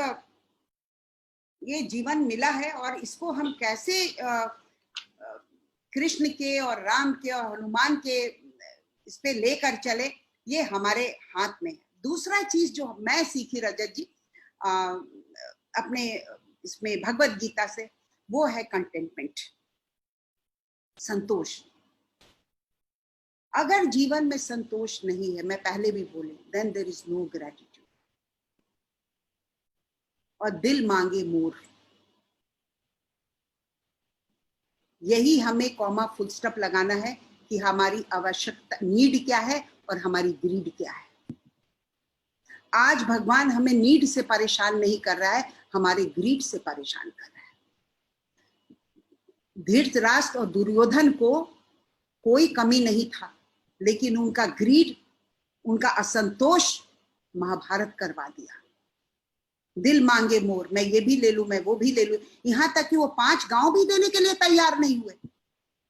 ये जीवन मिला है, और इसको हम कैसे कृष्ण के और राम के और हनुमान के इस पे लेकर चले, ये हमारे हाथ में है। दूसरा चीज जो मैं सीखी रजत जी अपने इसमें भगवत गीता से, वो है कंटेंटमेंट, संतोष। अगर जीवन में संतोष नहीं है, मैं पहले भी बोले, then there is no gratitude. और दिल मांगे मोर, यही हमें कॉमा फुल स्टॉप लगाना है कि हमारी आवश्यकता, नीड क्या है और हमारी ग्रीड क्या है। आज भगवान हमें नीड से परेशान नहीं कर रहा है, हमारे ग्रीड से परेशान कर रहा है। धृतराष्ट्र और दुर्योधन को कोई कमी नहीं था, लेकिन उनका ग्रीड, उनका असंतोष महाभारत करवा दिया। दिल मांगे मोर, मैं ये भी ले लूं, मैं वो भी ले लूं, यहां तक कि वो 5 गांव भी देने के लिए तैयार नहीं हुए।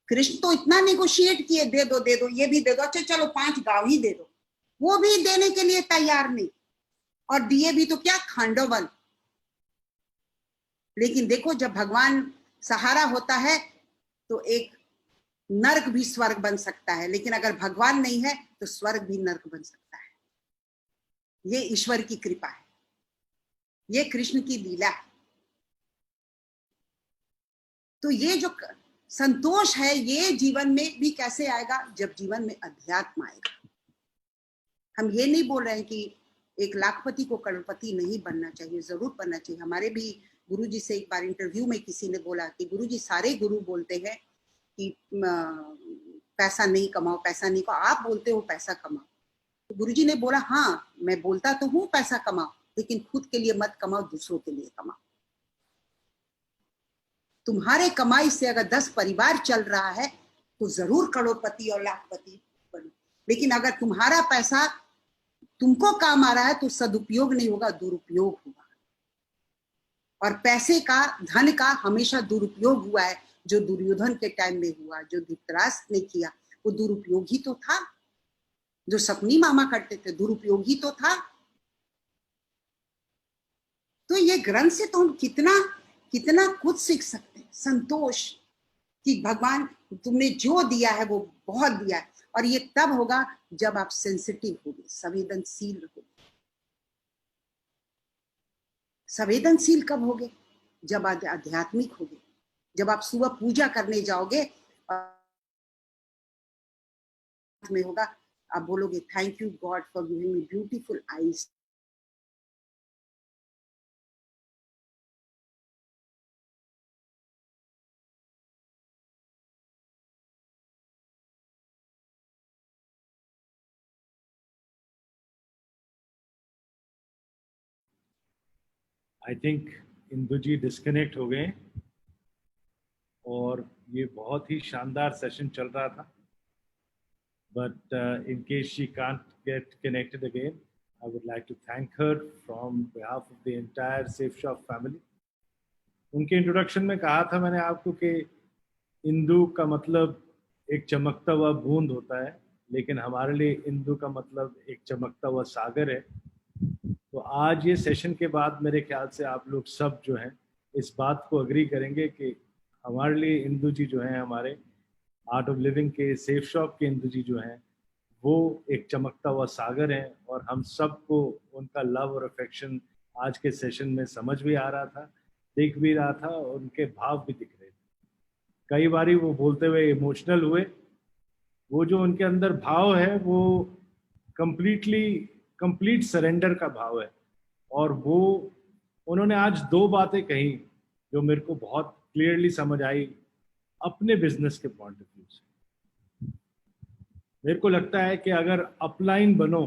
कृष्ण तो इतना नेगोशिएट किए, दे दो दे दो, ये भी दे दो, अच्छा चलो 5 गांव ही दे दो, वो भी देने के लिए तैयार नहीं। और दिए भी तो क्या, खांडवन। लेकिन देखो, जब भगवान सहारा होता है तो एक नर्क भी स्वर्ग बन सकता है, लेकिन अगर भगवान नहीं है तो स्वर्ग भी नर्क बन सकता है। ये ईश्वर की कृपा है, ये कृष्ण की लीला है। तो ये जो संतोष है, ये जीवन में भी कैसे आएगा? जब जीवन में अध्यात्म आएगा। हम ये नहीं बोल रहे हैं कि एक लाखपति को करोड़पति नहीं बनना चाहिए, जरूर बनना चाहिए। हमारे भी गुरुजी से एक बार इंटरव्यू में किसी ने बोला कि गुरुजी, सारे गुरु बोलते हैं कि पैसा नहीं कमाओ, पैसा नहीं कमाओ, आप बोलते हो पैसा कमाओ। तो गुरुजी ने बोला, हाँ मैं बोलता तो हूँ पैसा कमाओ, लेकिन खुद के लिए मत कमाओ, दूसरों के लिए कमाओ। तुम्हारे कमाई से अगर 10 परिवार चल रहा है तो जरूर करोड़पति और लाखपति बनो। लेकिन अगर तुम्हारा पैसा तुमको काम आ रहा है तो सदुपयोग नहीं होगा, दुरुपयोग होगा। और पैसे का, धन का हमेशा दुरुपयोग हुआ है। जो दुर्योधन के टाइम में हुआ, जो धृतराष्ट्र ने किया, वो दुरुपयोग ही तो था। जो सपनी मामा करते थे, दुरुपयोग ही तो था। तो ये ग्रंथ से तो हम कितना कितना कुछ सीख सकते हैं। संतोष कि भगवान तुमने जो दिया है वो बहुत दिया है। और ये तब होगा जब आप सेंसिटिव होगे, संवेदनशील रहोगे। संवेदनशील कब होगे? जब आध्यात्मिक होगे, जब आप सुबह पूजा करने जाओगे में होगा, आप बोलोगे, thank you God for giving me beautiful eyes. I think Indu ji disconnect हो गए और ये बहुत ही शानदार सेशन चल रहा था, but in case she can't get connected again, I would like to thank her from behalf of the entire Safe Shop family. उनके इंट्रोडक्शन में कहा था मैंने आपको कि इंदु का मतलब एक चमकता हुआ बूंद होता है, लेकिन हमारे लिए इंदु का मतलब एक चमकता हुआ सागर है। तो आज ये सेशन के बाद मेरे ख्याल से आप लोग सब जो हैं इस बात को अग्री करेंगे कि हमारे लिए इंदु जी जो हैं, हमारे आर्ट ऑफ लिविंग के सेफ शॉप के इंदु जी जो हैं, वो एक चमकता हुआ सागर है और हम सबको उनका लव और अफेक्शन आज के सेशन में समझ भी आ रहा था, दिख भी रहा था और उनके भाव भी दिख रहे थे। कई बारी वो बोलते हुए इमोशनल हुए। वो जो उनके अंदर भाव है वो कंप्लीट सरेंडर का भाव है। और वो उन्होंने आज दो बातें कही जो मेरे को बहुत क्लियरली समझ आई अपने बिजनेस के पॉइंट ऑफ व्यू से। मेरे को लगता है कि अगर अपलाइन बनो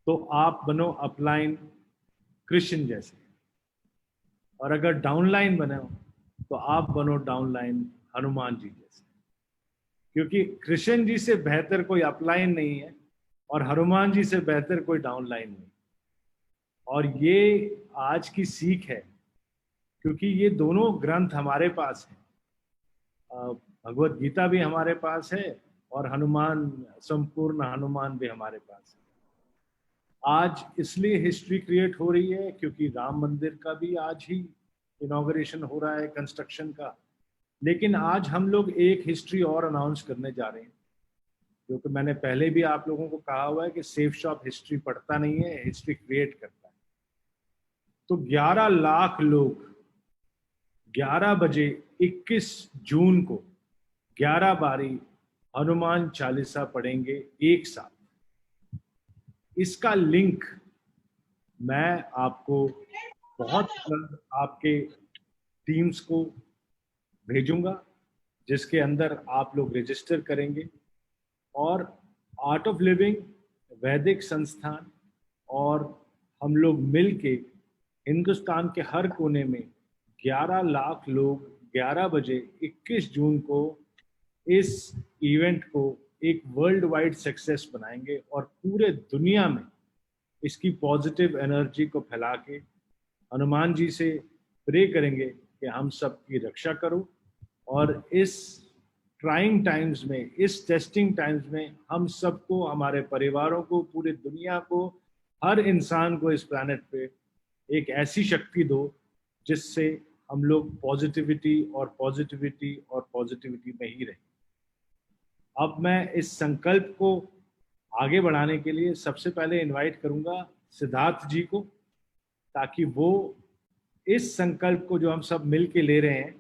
तो आप बनो अपलाइन कृष्ण जैसे, और अगर डाउनलाइन बने तो आप बनो डाउनलाइन हनुमान जी जैसे, क्योंकि कृष्ण जी से बेहतर कोई अपलाइन नहीं है और हनुमान जी से बेहतर कोई डाउनलाइन नहीं। और ये आज की सीख है, क्योंकि ये दोनों ग्रंथ हमारे पास हैं। भगवत गीता भी हमारे पास है और हनुमान, संपूर्ण हनुमान भी हमारे पास है। आज इसलिए हिस्ट्री क्रिएट हो रही है क्योंकि राम मंदिर का भी आज ही इनॉग्रेशन हो रहा है, कंस्ट्रक्शन का। लेकिन आज हम लोग एक हिस्ट्री और अनाउंस करने जा रहे हैं, जो कि मैंने पहले भी आप लोगों को कहा हुआ है कि सेफ शॉप हिस्ट्री पढ़ता नहीं है, हिस्ट्री क्रिएट करता है। तो 11 लाख लोग 11 बजे 21 जून को 11 बारी हनुमान चालीसा पढ़ेंगे एक साथ। इसका लिंक मैं आपको बहुत जल्द आपके टीम्स को भेजूंगा, जिसके अंदर आप लोग रजिस्टर करेंगे और आर्ट ऑफ लिविंग, वैदिक संस्थान और हम लोग मिलके हिंदुस्तान के हर कोने में 11 लाख लोग 11 बजे 21 जून को इस इवेंट को एक वर्ल्ड वाइड सक्सेस बनाएंगे और पूरे दुनिया में इसकी पॉजिटिव एनर्जी को फैला के हनुमान जी से प्रे करेंगे कि हम सब की रक्षा करो। और इस ट्राइंग टाइम्स में, इस टेस्टिंग टाइम्स में हम सबको, हमारे परिवारों को, पूरी दुनिया को, हर इंसान को इस प्लैनेट पे एक ऐसी शक्ति दो जिससे हम लोग पॉजिटिविटी और पॉजिटिविटी और पॉजिटिविटी में ही रहें। अब मैं इस संकल्प को आगे बढ़ाने के लिए सबसे पहले इनवाइट करूंगा सिद्धार्थ जी को, ताकि वो इस संकल्प को जो हम सब मिल के ले रहे हैं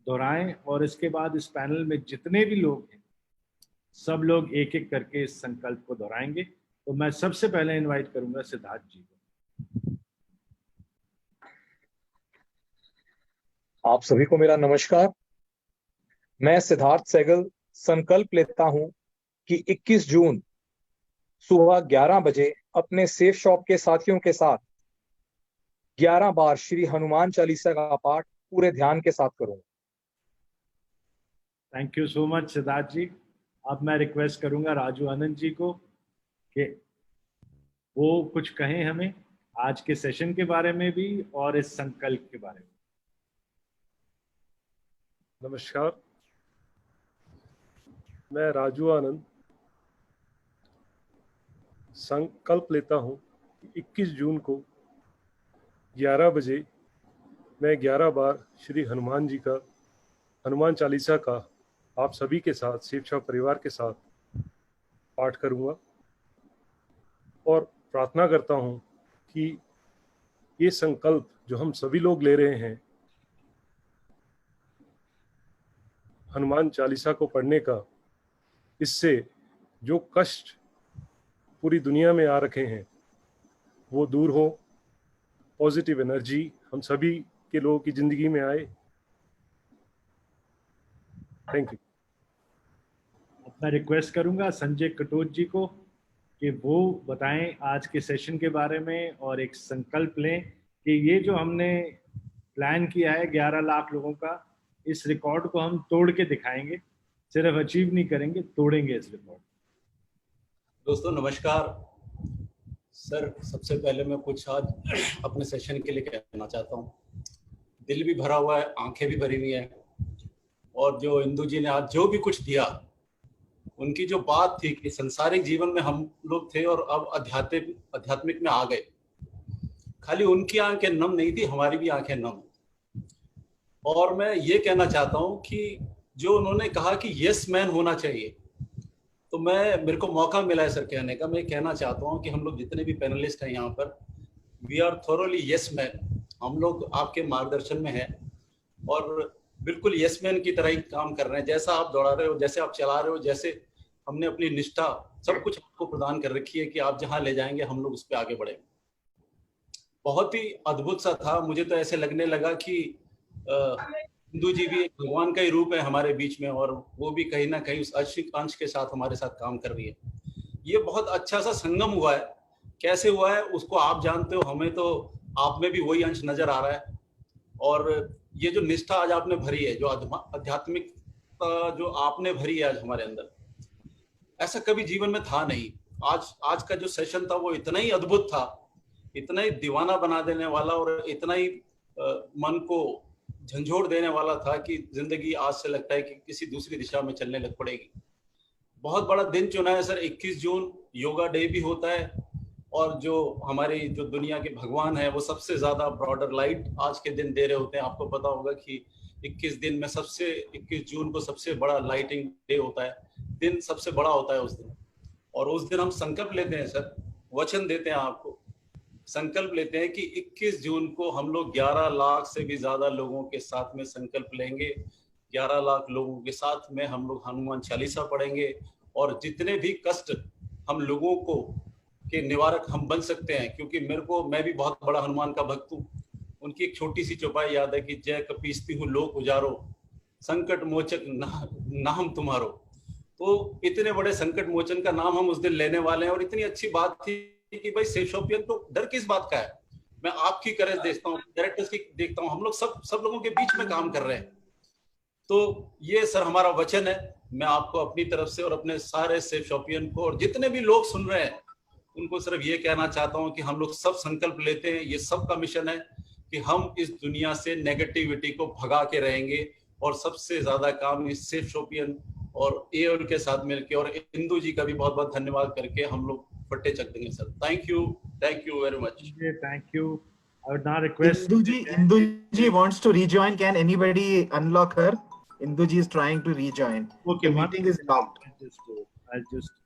दोहराएं, और इसके बाद इस पैनल में जितने भी लोग हैं सब लोग एक एक करके इस संकल्प को दोहराएंगे। तो मैं सबसे पहले इनवाइट करूंगा सिद्धार्थ जी को। आप सभी को मेरा नमस्कार। मैं सिद्धार्थ सहगल संकल्प लेता हूं कि 21 जून सुबह 11 बजे अपने सेफ शॉप के साथियों के साथ 11 बार श्री हनुमान चालीसा का पाठ पूरे ध्यान के साथ करूंगा। Thank you so much Siddharth ji. अब मैं रिक्वेस्ट करूंगा राजू आनंद जी को कि वो कुछ कहें हमें आज के सेशन के बारे में भी और इस संकल्प के बारे में। नमस्कार, मैं राजू आनंद संकल्प लेता हूं कि 21 जून को 11 बजे मैं 11 बार श्री हनुमान जी का हनुमान चालीसा का आप सभी के साथ, सेफ शॉप परिवार के साथ पाठ करूंगा और प्रार्थना करता हूं कि ये संकल्प जो हम सभी लोग ले रहे हैं हनुमान चालीसा को पढ़ने का, इससे जो कष्ट पूरी दुनिया में आ रखे हैं वो दूर हो, पॉजिटिव एनर्जी हम सभी के लोगों की जिंदगी में आए। Thank you. मैं रिक्वेस्ट करूंगा संजय कटोच जी को कि वो बताएं आज के सेशन के बारे में और एक संकल्प लें कि ये जो हमने प्लान किया है 11 लाख लोगों का, इस रिकॉर्ड को हम तोड़ के दिखाएंगे, सिर्फ अचीव नहीं करेंगे, तोड़ेंगे इस रिकॉर्ड। दोस्तों नमस्कार सर, सबसे पहले मैं कुछ आज अपने सेशन के लिए कहना चाहता हूँ। दिल भी भरा हुआ है, आंखें भी भरी हुई हैं, और जो इंदु जी ने आज जो भी कुछ दिया, उनकी जो बात थी कि संसारिक जीवन में हम लोग थे और अब आध्यात्मिक में आ गए, खाली उनकी आंखें नम नहीं थी, हमारी भी आंखें नम। और मैं ये कहना चाहता हूँ कि जो उन्होंने कहा कि यस मैन होना चाहिए, तो मेरे को मौका मिला है सर कहने का। मैं कहना चाहता हूँ कि हम लोग जितने भी पैनलिस्ट हैं यहाँ पर, we are thoroughly yes man. हम लोग आपके मार्गदर्शन में हैं और बिल्कुल यस मैन की तरह ही काम कर रहे हैं। जैसा आप दौड़ा रहे हो, जैसे आप चला रहे हो, जैसे हमने अपनी निष्ठा सब कुछ आपको प्रदान कर रखी है कि आप जहाँ ले जाएंगे हम लोग उस पर आगे बढ़ेंगे। बहुत ही अद्भुत सा था। मुझे तो ऐसे लगने लगा कि इंदु जी भी एक भगवान का ही रूप है हमारे बीच में, और वो भी कहीं ना कहीं उस अंश के साथ हमारे साथ काम कर रही है। ये बहुत अच्छा सा संगम हुआ है। कैसे हुआ है उसको आप जानते हो, हमें तो आप में भी वही अंश नजर आ रहा है। और ये जो निष्ठा आज आपने भरी है, जो आध्यात्मिकता जो आपने भरी है आज हमारे अंदर, ऐसा कभी जीवन में था नहीं। आज का जो सेशन था वो इतना ही अद्भुत था, इतना ही दीवाना बना देने वाला और इतना ही मन को झंझोड़ देने वाला था कि जिंदगी आज से लगता है कि किसी दूसरी दिशा में चलने लग पड़ेगी। बहुत बड़ा दिन चुना है सर। 21 जून योगा डे भी होता है, और जो हमारी जो दुनिया के भगवान है वो सबसे ज्यादा ब्रॉडर लाइट आज के दिन दे रहे होते हैं। आपको पता होगा कि 21 दिन में 21 जून को सबसे बड़ा लाइटिंग डे होता है, दिन सबसे बड़ा होता है उस दिन। और उस दिन हम संकल्प लेते हैं सर, वचन देते हैं आपको, संकल्प लेते हैं कि 21 जून को हम लोग 11 लाख से भी ज्यादा लोगों के साथ में संकल्प लेंगे। 11 लाख लोगों के साथ में हम लोग हनुमान चालीसा पढ़ेंगे, और जितने भी कष्ट हम लोगों को के निवारक हम बन सकते हैं, क्योंकि मैं भी बहुत बड़ा हनुमान का भक्त हूँ। उनकी एक छोटी सी चौपाई याद है कि जय कपीसती हूँ लोक उजारो, संकट मोचक नाम तुम्हारो। तो इतने बड़े संकट मोचन का नाम हम उस दिन लेने वाले हैं। और इतनी अच्छी बात थी कि भाई सेफ शॉपियन तो डर किस बात का है। मैं आपकी करेज देखता हूँ, डायरेक्टर्स की देखता हूँ, हम लोग सब लोगों के बीच में काम कर रहे हैं। तो ये सर हमारा वचन है। मैं आपको अपनी तरफ से और अपने सारे सेफ शॉपियन को और जितने भी लोग सुन रहे हैं उनको सिर्फ ये कहना चाहता हूँ कि हम लोग सब संकल्प लेते हैं। ये सबका मिशन है कि हम इस दुनिया से नेगेटिविटी को भगा के रहेंगे, और सबसे ज्यादा काम इस सेफ शॉपियन और एओल के साथ मिलकर, और इंदु जी का भी बहुत बहुत धन्यवाद करके हम लोग फट्टे चक देंगे sir. Thank you very much. Thank you. I would now request Indu ji wants to rejoin. Can anybody unlock her? Indu ji is trying to rejoin. Okay, the meeting is locked. I'll just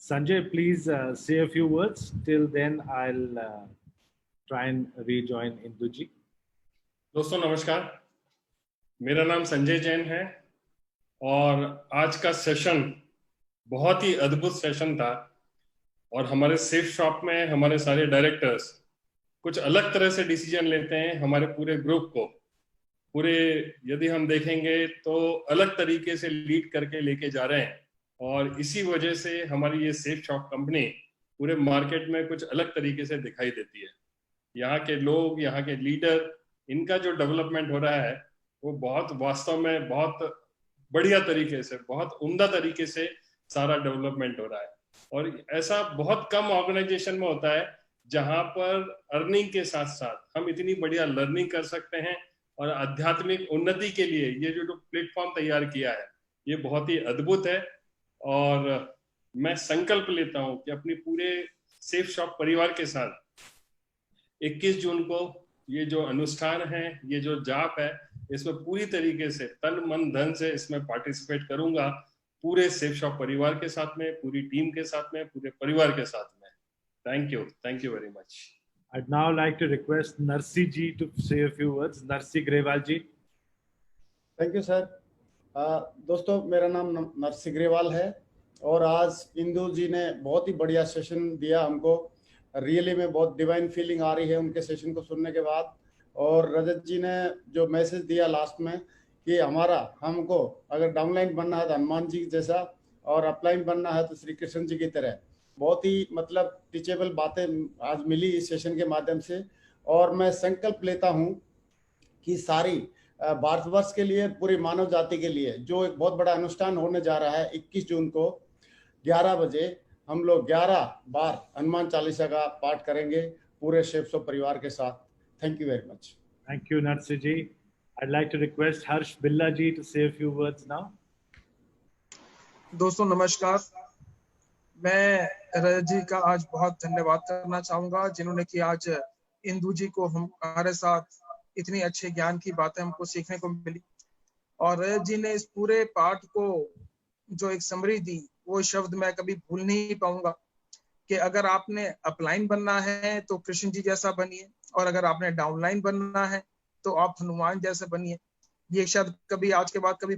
Sanjay, please say a few words. Till then, I'll try and rejoin Indu ji. दोस्तों नमस्कार, मेरा नाम संजय जैन है और आज का session बहुत ही अद्भुत सेशन था। और हमारे सेफ शॉप में हमारे सारे डायरेक्टर्स कुछ अलग तरह से डिसीजन लेते हैं। हमारे पूरे ग्रुप को यदि हम देखेंगे तो अलग तरीके से लीड करके लेके जा रहे हैं, और इसी वजह से हमारी ये सेफ शॉप कंपनी पूरे मार्केट में कुछ अलग तरीके से दिखाई देती है। यहाँ के लोग, यहाँ के लीडर, इनका जो डेवलपमेंट हो रहा है वो बहुत वास्तव में बहुत बढ़िया तरीके से, बहुत उम्दा तरीके से सारा डेवलपमेंट हो रहा है। और ऐसा बहुत कम ऑर्गेनाइजेशन में होता है जहां पर अर्निंग के साथ साथ हम इतनी बढ़िया लर्निंग कर सकते हैं। और आध्यात्मिक उन्नति के लिए ये जो प्लेटफॉर्म तैयार किया है ये बहुत ही अद्भुत है। और मैं संकल्प लेता हूं कि अपनी पूरे सेफ शॉप परिवार के साथ 21 जून को ये जो अनुष्ठान है, ये जो जाप है, इसमें पूरी तरीके से तन मन धन से इसमें पार्टिसिपेट करूंगा, पूरे सेफ शॉप परिवार के साथ में, पूरी टीम के साथ में, पूरे परिवार के साथ में। Thank you very much. I'd now like to request Narsi ji to say a few words. Narsi Grewal ji. Thank you sir. दोस्तों मेरा नाम नरसी ग्रेवाल है और आज इंदु जी ने बहुत ही बढ़िया सेशन दिया हमको। रियली में बहुत डिवाइन फीलिंग आ रही है उनके सेशन को सुनने के बाद। और रजत जी ने जो मैसेज दिया लास्ट में कि हमको अगर डाउनलाइन बनना है तो हनुमान जी जैसा और अपलाइन बनना है तो श्री कृष्ण जी की तरह। बहुत ही मतलब टीचेबल बातें आज मिली इस सेशन के माध्यम से। और मैं संकल्प लेता हूं कि सारी भारतवर्ष के लिए, पूरी मानव जाति के लिए जो एक बहुत बड़ा अनुष्ठान होने जा रहा है 21 जून को 11 बजे, हम लोग 11 बार हनुमान चालीसा का पाठ करेंगे पूरे शेप्स ऑफ परिवार के साथ। Thank you very much. Thank you, Narsi ji. I'd like to request Harsh Billa ji to say a few words now. दोस्तों नमस्कार। मैं रजत जी का आज बहुत धन्यवाद करना चाहूंगा जिन्होंने कि आज इंदु जी को हमारे साथ इतनी अच्छे ज्ञान की बातें हमको सीखने को मिली। और रजत जी ने इस पूरे पाठ को जो एक समरी दी, वो शब्द मैं कभी भूल नहीं पाऊंगा कि अगर आपने अपलाइन बनना है तो कृष्ण जी जैसा बनिए, और अगर आपने डाउनलाइन बनना है तो आप हनुमान जैसे बनिए। ये शब्द कभी आज के बाद कभी।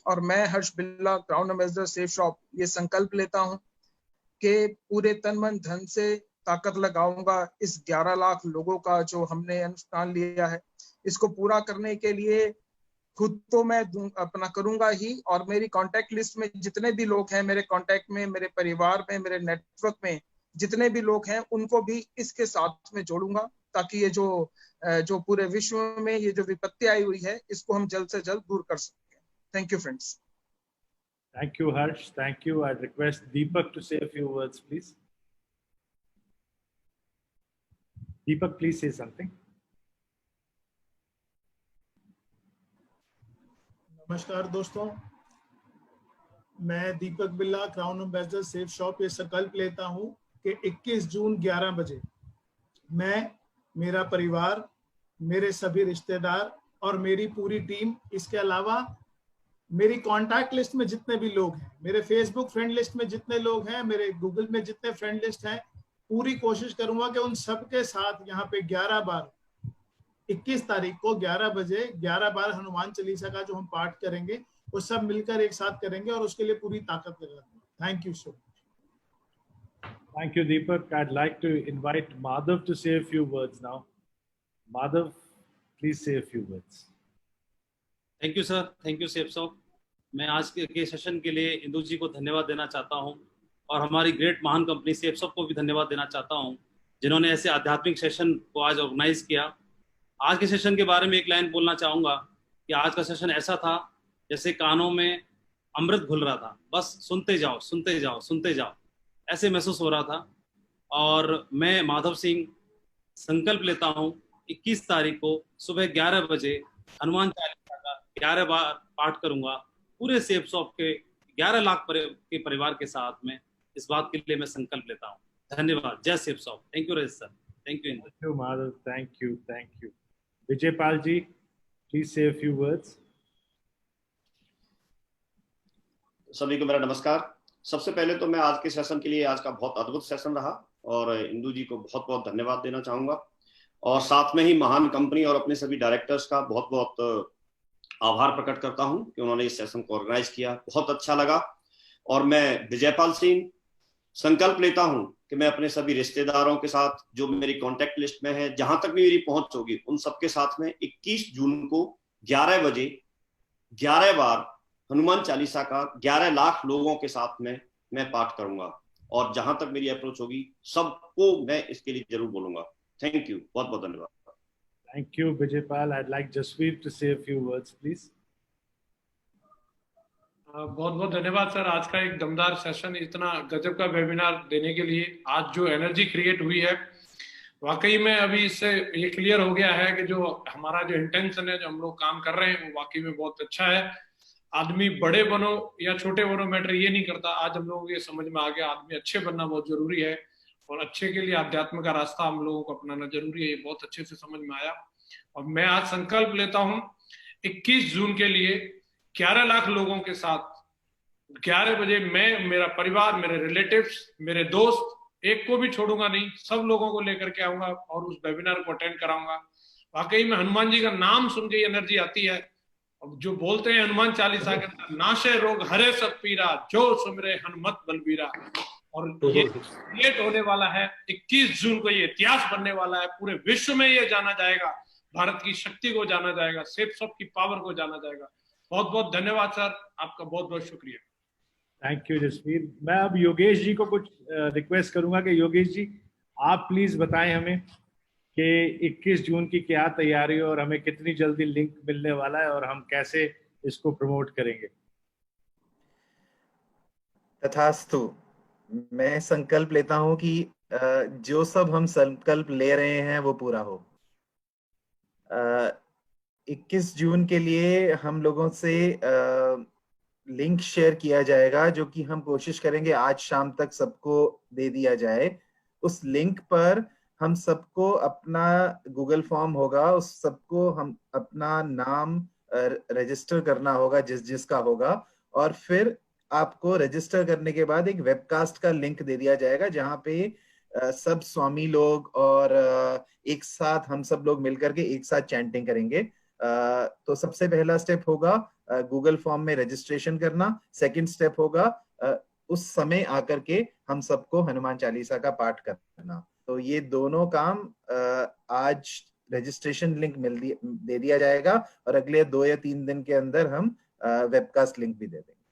और मैं हर्ष बिल्ला, क्राउन एम्बेसडर सेफ शॉप, ये संकल्प लेता हूं कि पूरे तन मन धन से ताकत लगाऊंगा इस 11 लाख लोगों का जो हमने अनुष्ठान लिया है, इसको पूरा करने के लिए खुद तो मैं अपना करूंगा ही, और मेरी कांटेक्ट लिस्ट में जितने भी लोग हैं, मेरे कांटेक्ट में, मेरे परिवार में, मेरे नेटवर्क में जितने भी लोग हैं, उनको भी इसके साथ में जोड़ूंगा, ताकि ये जो पूरे विश्व में ये जो विपत्ति आई हुई है, इसको हम जल्द से जल्द दूर कर सकें। Thank you, friends. Thank you, Harsh. Thank you. I'd request Deepak to say a few words, please. Deepak, please say something. नमस्कार दोस्तों, मैं दीपक बिल्ला, क्राउन एम्बेसडर सेफ शॉप, ये संकल्प लेता हूं कि 21 जून 11 बजे मैं, मेरा परिवार, मेरे सभी रिश्तेदार और मेरी पूरी टीम, इसके अलावा मेरी कांटेक्ट लिस्ट में जितने भी लोग हैं, मेरे फेसबुक फ्रेंड लिस्ट में जितने लोग हैं, मेरे गूगल में जितने फ्रेंड लिस्ट हैं, पूरी कोशिश करूंगा कि उन सबके साथ यहाँ पे 11 बार 21 तारीख को 11 बजे 11 बार हनुमान चालीसा का जो हम पाठ करेंगे वो सब मिलकर एक साथ करेंगे, और उसके लिए पूरी ताकत लगाएंगे। Thank you so much. Thank you, Deepak. I'd like to invite Madhav to say a few words now. Madhav, please say a few words. Thank you sir, thank you safe shop. मैं आज के session के लिए इंदु जी को धन्यवाद देना चाहता हूं, और हमारी ग्रेट महान कंपनी सेफ शॉप को भी धन्यवाद देना चाहता हूं, जिन्होंने ऐसे आध्यात्मिक सेशन को आज ऑर्गेनाइज किया। आज के सेशन के बारे में एक लाइन बोलना चाहूँगा कि आज का सेशन ऐसा था जैसे कानों में अमृत घुल रहा था, बस सुनते जाओ सुनते जाओ सुनते जाओ, ऐसे महसूस हो रहा था। और मैं माधव सिंह संकल्प लेता हूँ 21 तारीख को सुबह 11 बजे हनुमान चालीसा का 11 बार पाठ करूंगा पूरे सेफ शॉप के 11 लाख के परिवार के साथ में। इस बात के लिए मैं संकल्प लेता हूँ। धन्यवाद। जय safe shop. Thank you Rajat sir. Thank you. Thank you, Madhav. Thank you. Vijay Pal ji, please say a few words. सभी को मेरा नमस्कार। सबसे पहले तो मैं आज के सेशन के लिए, आज का बहुत अद्भुत सेशन रहा, और इंदु जी को बहुत बहुत धन्यवाद देना चाहूंगा, और साथ में ही महान कंपनी और अपने सभी डायरेक्टर्स का बहुत बहुत आभार प्रकट करता हूं कि उन्होंने इस सेशन को ऑर्गेनाइज किया। बहुत अच्छा लगा। और मैं विजयपाल सिंह संकल्प लेता हूं कि मैं अपने सभी रिश्तेदारों के साथ, जो मेरी कांटेक्ट लिस्ट में है, जहां तक भी मेरी पहुंच होगी, उन सबके साथ में 21 जून को 11 बजे 11 बार हनुमान चालीसा का 11 लाख लोगों के साथ में मैं पाठ करूंगा, और जहां तक मेरी अप्रोच होगी सबको मैं इसके लिए जरूर बोलूंगा। थैंक यू, बहुत बहुत धन्यवाद। Thank you, Vijaypal. I'd like Jasveer to say a few words, please. बहुत बहुत धन्यवाद सर, आज का एक दमदार सेशन, इतना गजब का वेबिनार देने के लिए। आज जो एनर्जी क्रिएट हुई है, वाकई में अभी इससे ये क्लियर हो गया है कि जो हमारा जो इंटेंशन है, जो हम लोग काम कर रहे हैं, वो वाकई में बहुत अच्छा है। आदमी बड़े बनो या छोटे बनो, मैटर ये नहीं करता। आज हम लोगों को ये समझ में आ गया, आदमी अच्छे बनना बहुत जरूरी है, और अच्छे के लिए आध्यात्म का रास्ता हम लोगों को अपनाना जरूरी है। ये बहुत अच्छे से समझ में आया। और मैं आज संकल्प लेता हूं 21 जून के लिए 11 लाख लोगों के साथ 11 बजे मैं, मेरा परिवार, मेरे रिलेटिव्स, मेरे दोस्त, एक को भी छोड़ूंगा नहीं, सब लोगों को लेकर के आऊंगा और उस वेबिनार को अटेंड कराऊंगा। वाकई में हनुमान जी का नाम सुन के एनर्जी आती है। अब जो बोलते हैं हनुमान चालीसा के अंदर, नाशे रोग हरे सब पीरा, जो सुमिरे हनुमत बलबीरा। और ये क्रिएट होने वाला है 21 जून को, ये इतिहास बनने वाला है, पूरे विश्व में ये जाना जाएगा। भारत की शक्ति को जाना जाएगा, सेफ शॉप की पावर को जाना जाएगा। बहुत बहुत धन्यवाद सर, आपका बहुत बहुत शुक्रिया। Thank you Jasvir. मैं अब योगेश जी को कुछ रिक्वेस्ट करूंगा कि योगेश जी आप प्लीज बताएं हमें कि 21 जून की क्या तैयारी है और हमें कितनी जल्दी लिंक मिलने वाला है और हम कैसे इसको प्रमोट करेंगे। तथास्तु। मैं संकल्प लेता हूं कि जो सब हम संकल्प ले रहे हैं वो पूरा हो। 21 जून के लिए हम लोगों से लिंक शेयर किया जाएगा, जो कि हम कोशिश करेंगे आज शाम तक सबको दे दिया जाए। उस लिंक पर हम सबको अपना गूगल फॉर्म होगा, उस सबको हम अपना नाम रजिस्टर करना होगा जिसका होगा, और फिर आपको रजिस्टर करने के बाद एक वेबकास्ट का लिंक दे दिया जाएगा जहां पे सब स्वामी लोग और एक साथ हम सब लोग मिलकर के एक साथ चैंटिंग करेंगे। तो सबसे पहला स्टेप होगा गूगल फॉर्म में रजिस्ट्रेशन करना। सेकंड स्टेप होगा उस समय आकर के हम सबको हनुमान चालीसा का पाठ करना। तो ये दोनों काम आज रजिस्ट्रेशन लिंक दे दिया जाएगा और अगले 2 या 3 दिन के अंदर हम वेबकास्ट लिंक भी दे देंगे।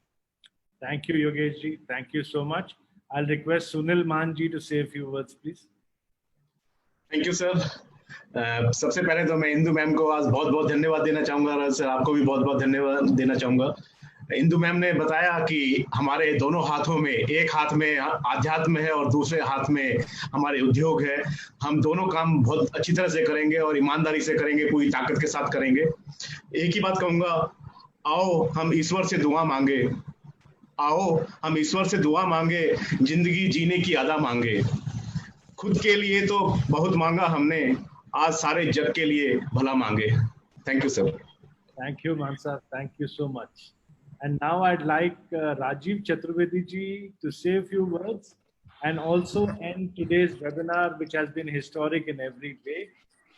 Thank you, Yogesh ji. Thank you so much. I'll request Sunil Maan ji to say a few words, please. Thank you sir. सबसे पहले तो मैं इंदु मैम को आज बहुत बहुत धन्यवाद देना चाहूंगा। सर आपको भी बहुत बहुत धन्यवाद देना चाहूंगा। इंदु मैम ने बताया कि हमारे दोनों हाथों में, एक हाथ में आध्यात्म है और दूसरे हाथ में हमारे उद्योग है। हम दोनों काम बहुत अच्छी तरह से करेंगे और ईमानदारी से करेंगे, पूरी ताकत के साथ करेंगे। एक ही बात कहूंगा, आओ हम ईश्वर से दुआ मांगे, आओ हम ईश्वर से दुआ मांगे, जिंदगी जीने की अदा मांगे। खुद के लिए तो बहुत मांगा हमने, आज सारे जग के लिए भला मांगे। Thank you sir. Thank you, Mansa. Thank you so much. And now I'd like Rajiv Chaturvedi ji to say a few words and also end today's webinar, which has been historic in every way.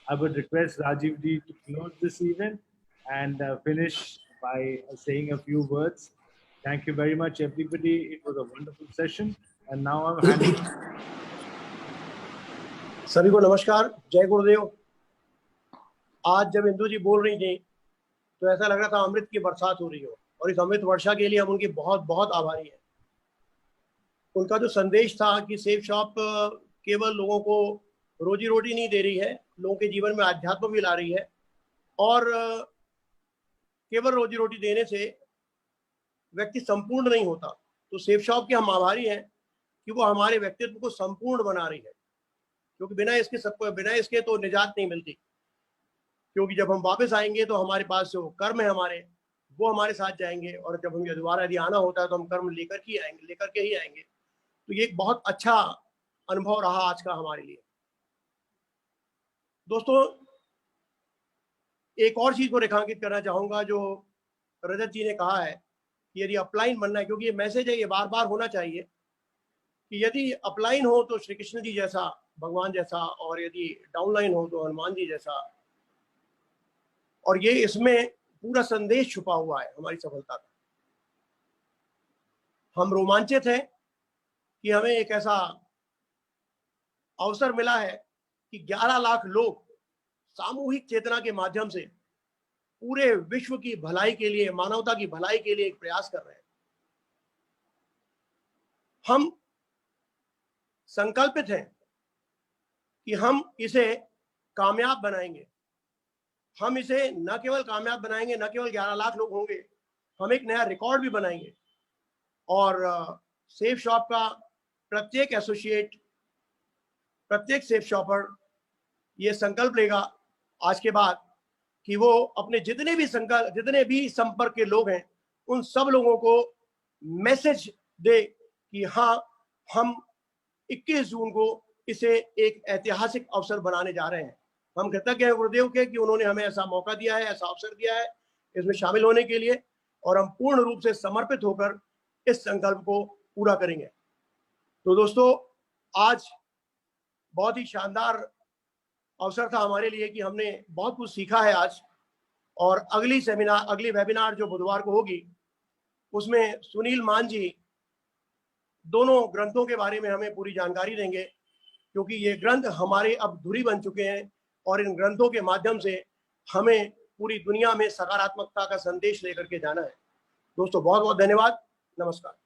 I would request Rajiv ji to close this event and finish by saying a few words. Thank you very much, everybody. It was a wonderful session. And now I'm handing. सभी को नमस्कार, जय गुरुदेव। आज जब इंदु जी बोल रही थी तो ऐसा लग रहा था अमृत की बरसात हो रही हो, और इस अमृत वर्षा के लिए हम उनकी बहुत बहुत आभारी हैं। उनका जो संदेश था कि सेफ शॉप केवल लोगों को रोजी रोटी नहीं दे रही है, लोगों के जीवन में आध्यात्म भी ला रही है, और केवल रोजी रोटी देने से व्यक्ति संपूर्ण नहीं होता। तो सेफ शॉप के हम आभारी हैं कि वो हमारे व्यक्तित्व को संपूर्ण बना रही है, क्योंकि बिना इसके तो निजात नहीं मिलती। क्योंकि जब हम वापस आएंगे तो हमारे पास जो कर्म है वो हमारे साथ जाएंगे, और जब हम दोबारा यदि आना होता है तो हम कर्म लेकर के ही आएंगे। तो ये एक बहुत अच्छा अनुभव रहा आज का हमारे लिए। दोस्तों, एक और चीज को रेखांकित करना चाहूंगा जो रजत जी ने कहा है कि यदि अपलाइन बनना है, क्योंकि ये मैसेज है, ये बार बार होना चाहिए कि यदि अपलाइन हो तो श्री कृष्ण जी जैसा, भगवान जैसा, और यदि डाउनलाइन हो तो हनुमान जी जैसा। और ये इसमें पूरा संदेश छुपा हुआ है हमारी सफलता का। हम रोमांचित हैं कि हमें एक ऐसा अवसर मिला है कि 11 लाख लोग सामूहिक चेतना के माध्यम से पूरे विश्व की भलाई के लिए, मानवता की भलाई के लिए एक प्रयास कर रहे हैं। हम संकल्पित हैं कि हम इसे कामयाब बनाएंगे। हम इसे न केवल कामयाब बनाएंगे, न केवल 11 लाख लोग होंगे, हम एक नया रिकॉर्ड भी बनाएंगे। और सेफ शॉप का प्रत्येक एसोसिएट, प्रत्येक सेफ शॉपर ये संकल्प लेगा आज के बाद कि वो अपने जितने भी संपर्क के लोग हैं, उन सब लोगों को मैसेज दे कि हाँ, हम 21 जून को इसे एक ऐतिहासिक अवसर बनाने जा रहे हैं। हम कृतज्ञ हैं गुरुदेव के कि उन्होंने हमें ऐसा मौका दिया है, ऐसा अवसर दिया है इसमें शामिल होने के लिए, और हम पूर्ण रूप से समर्पित होकर इस संकल्प को पूरा करेंगे। तो दोस्तों, आज बहुत ही शानदार अवसर था हमारे लिए कि हमने बहुत कुछ सीखा है आज। और अगली वेबिनार जो बुधवार को होगी, उसमें सुनील मान जी दोनों ग्रंथों के बारे में हमें पूरी जानकारी देंगे, क्योंकि ये ग्रंथ हमारे अब धुरी बन चुके हैं और इन ग्रंथों के माध्यम से हमें पूरी दुनिया में सकारात्मकता का संदेश लेकर के जाना है। दोस्तों बहुत बहुत धन्यवाद, नमस्कार।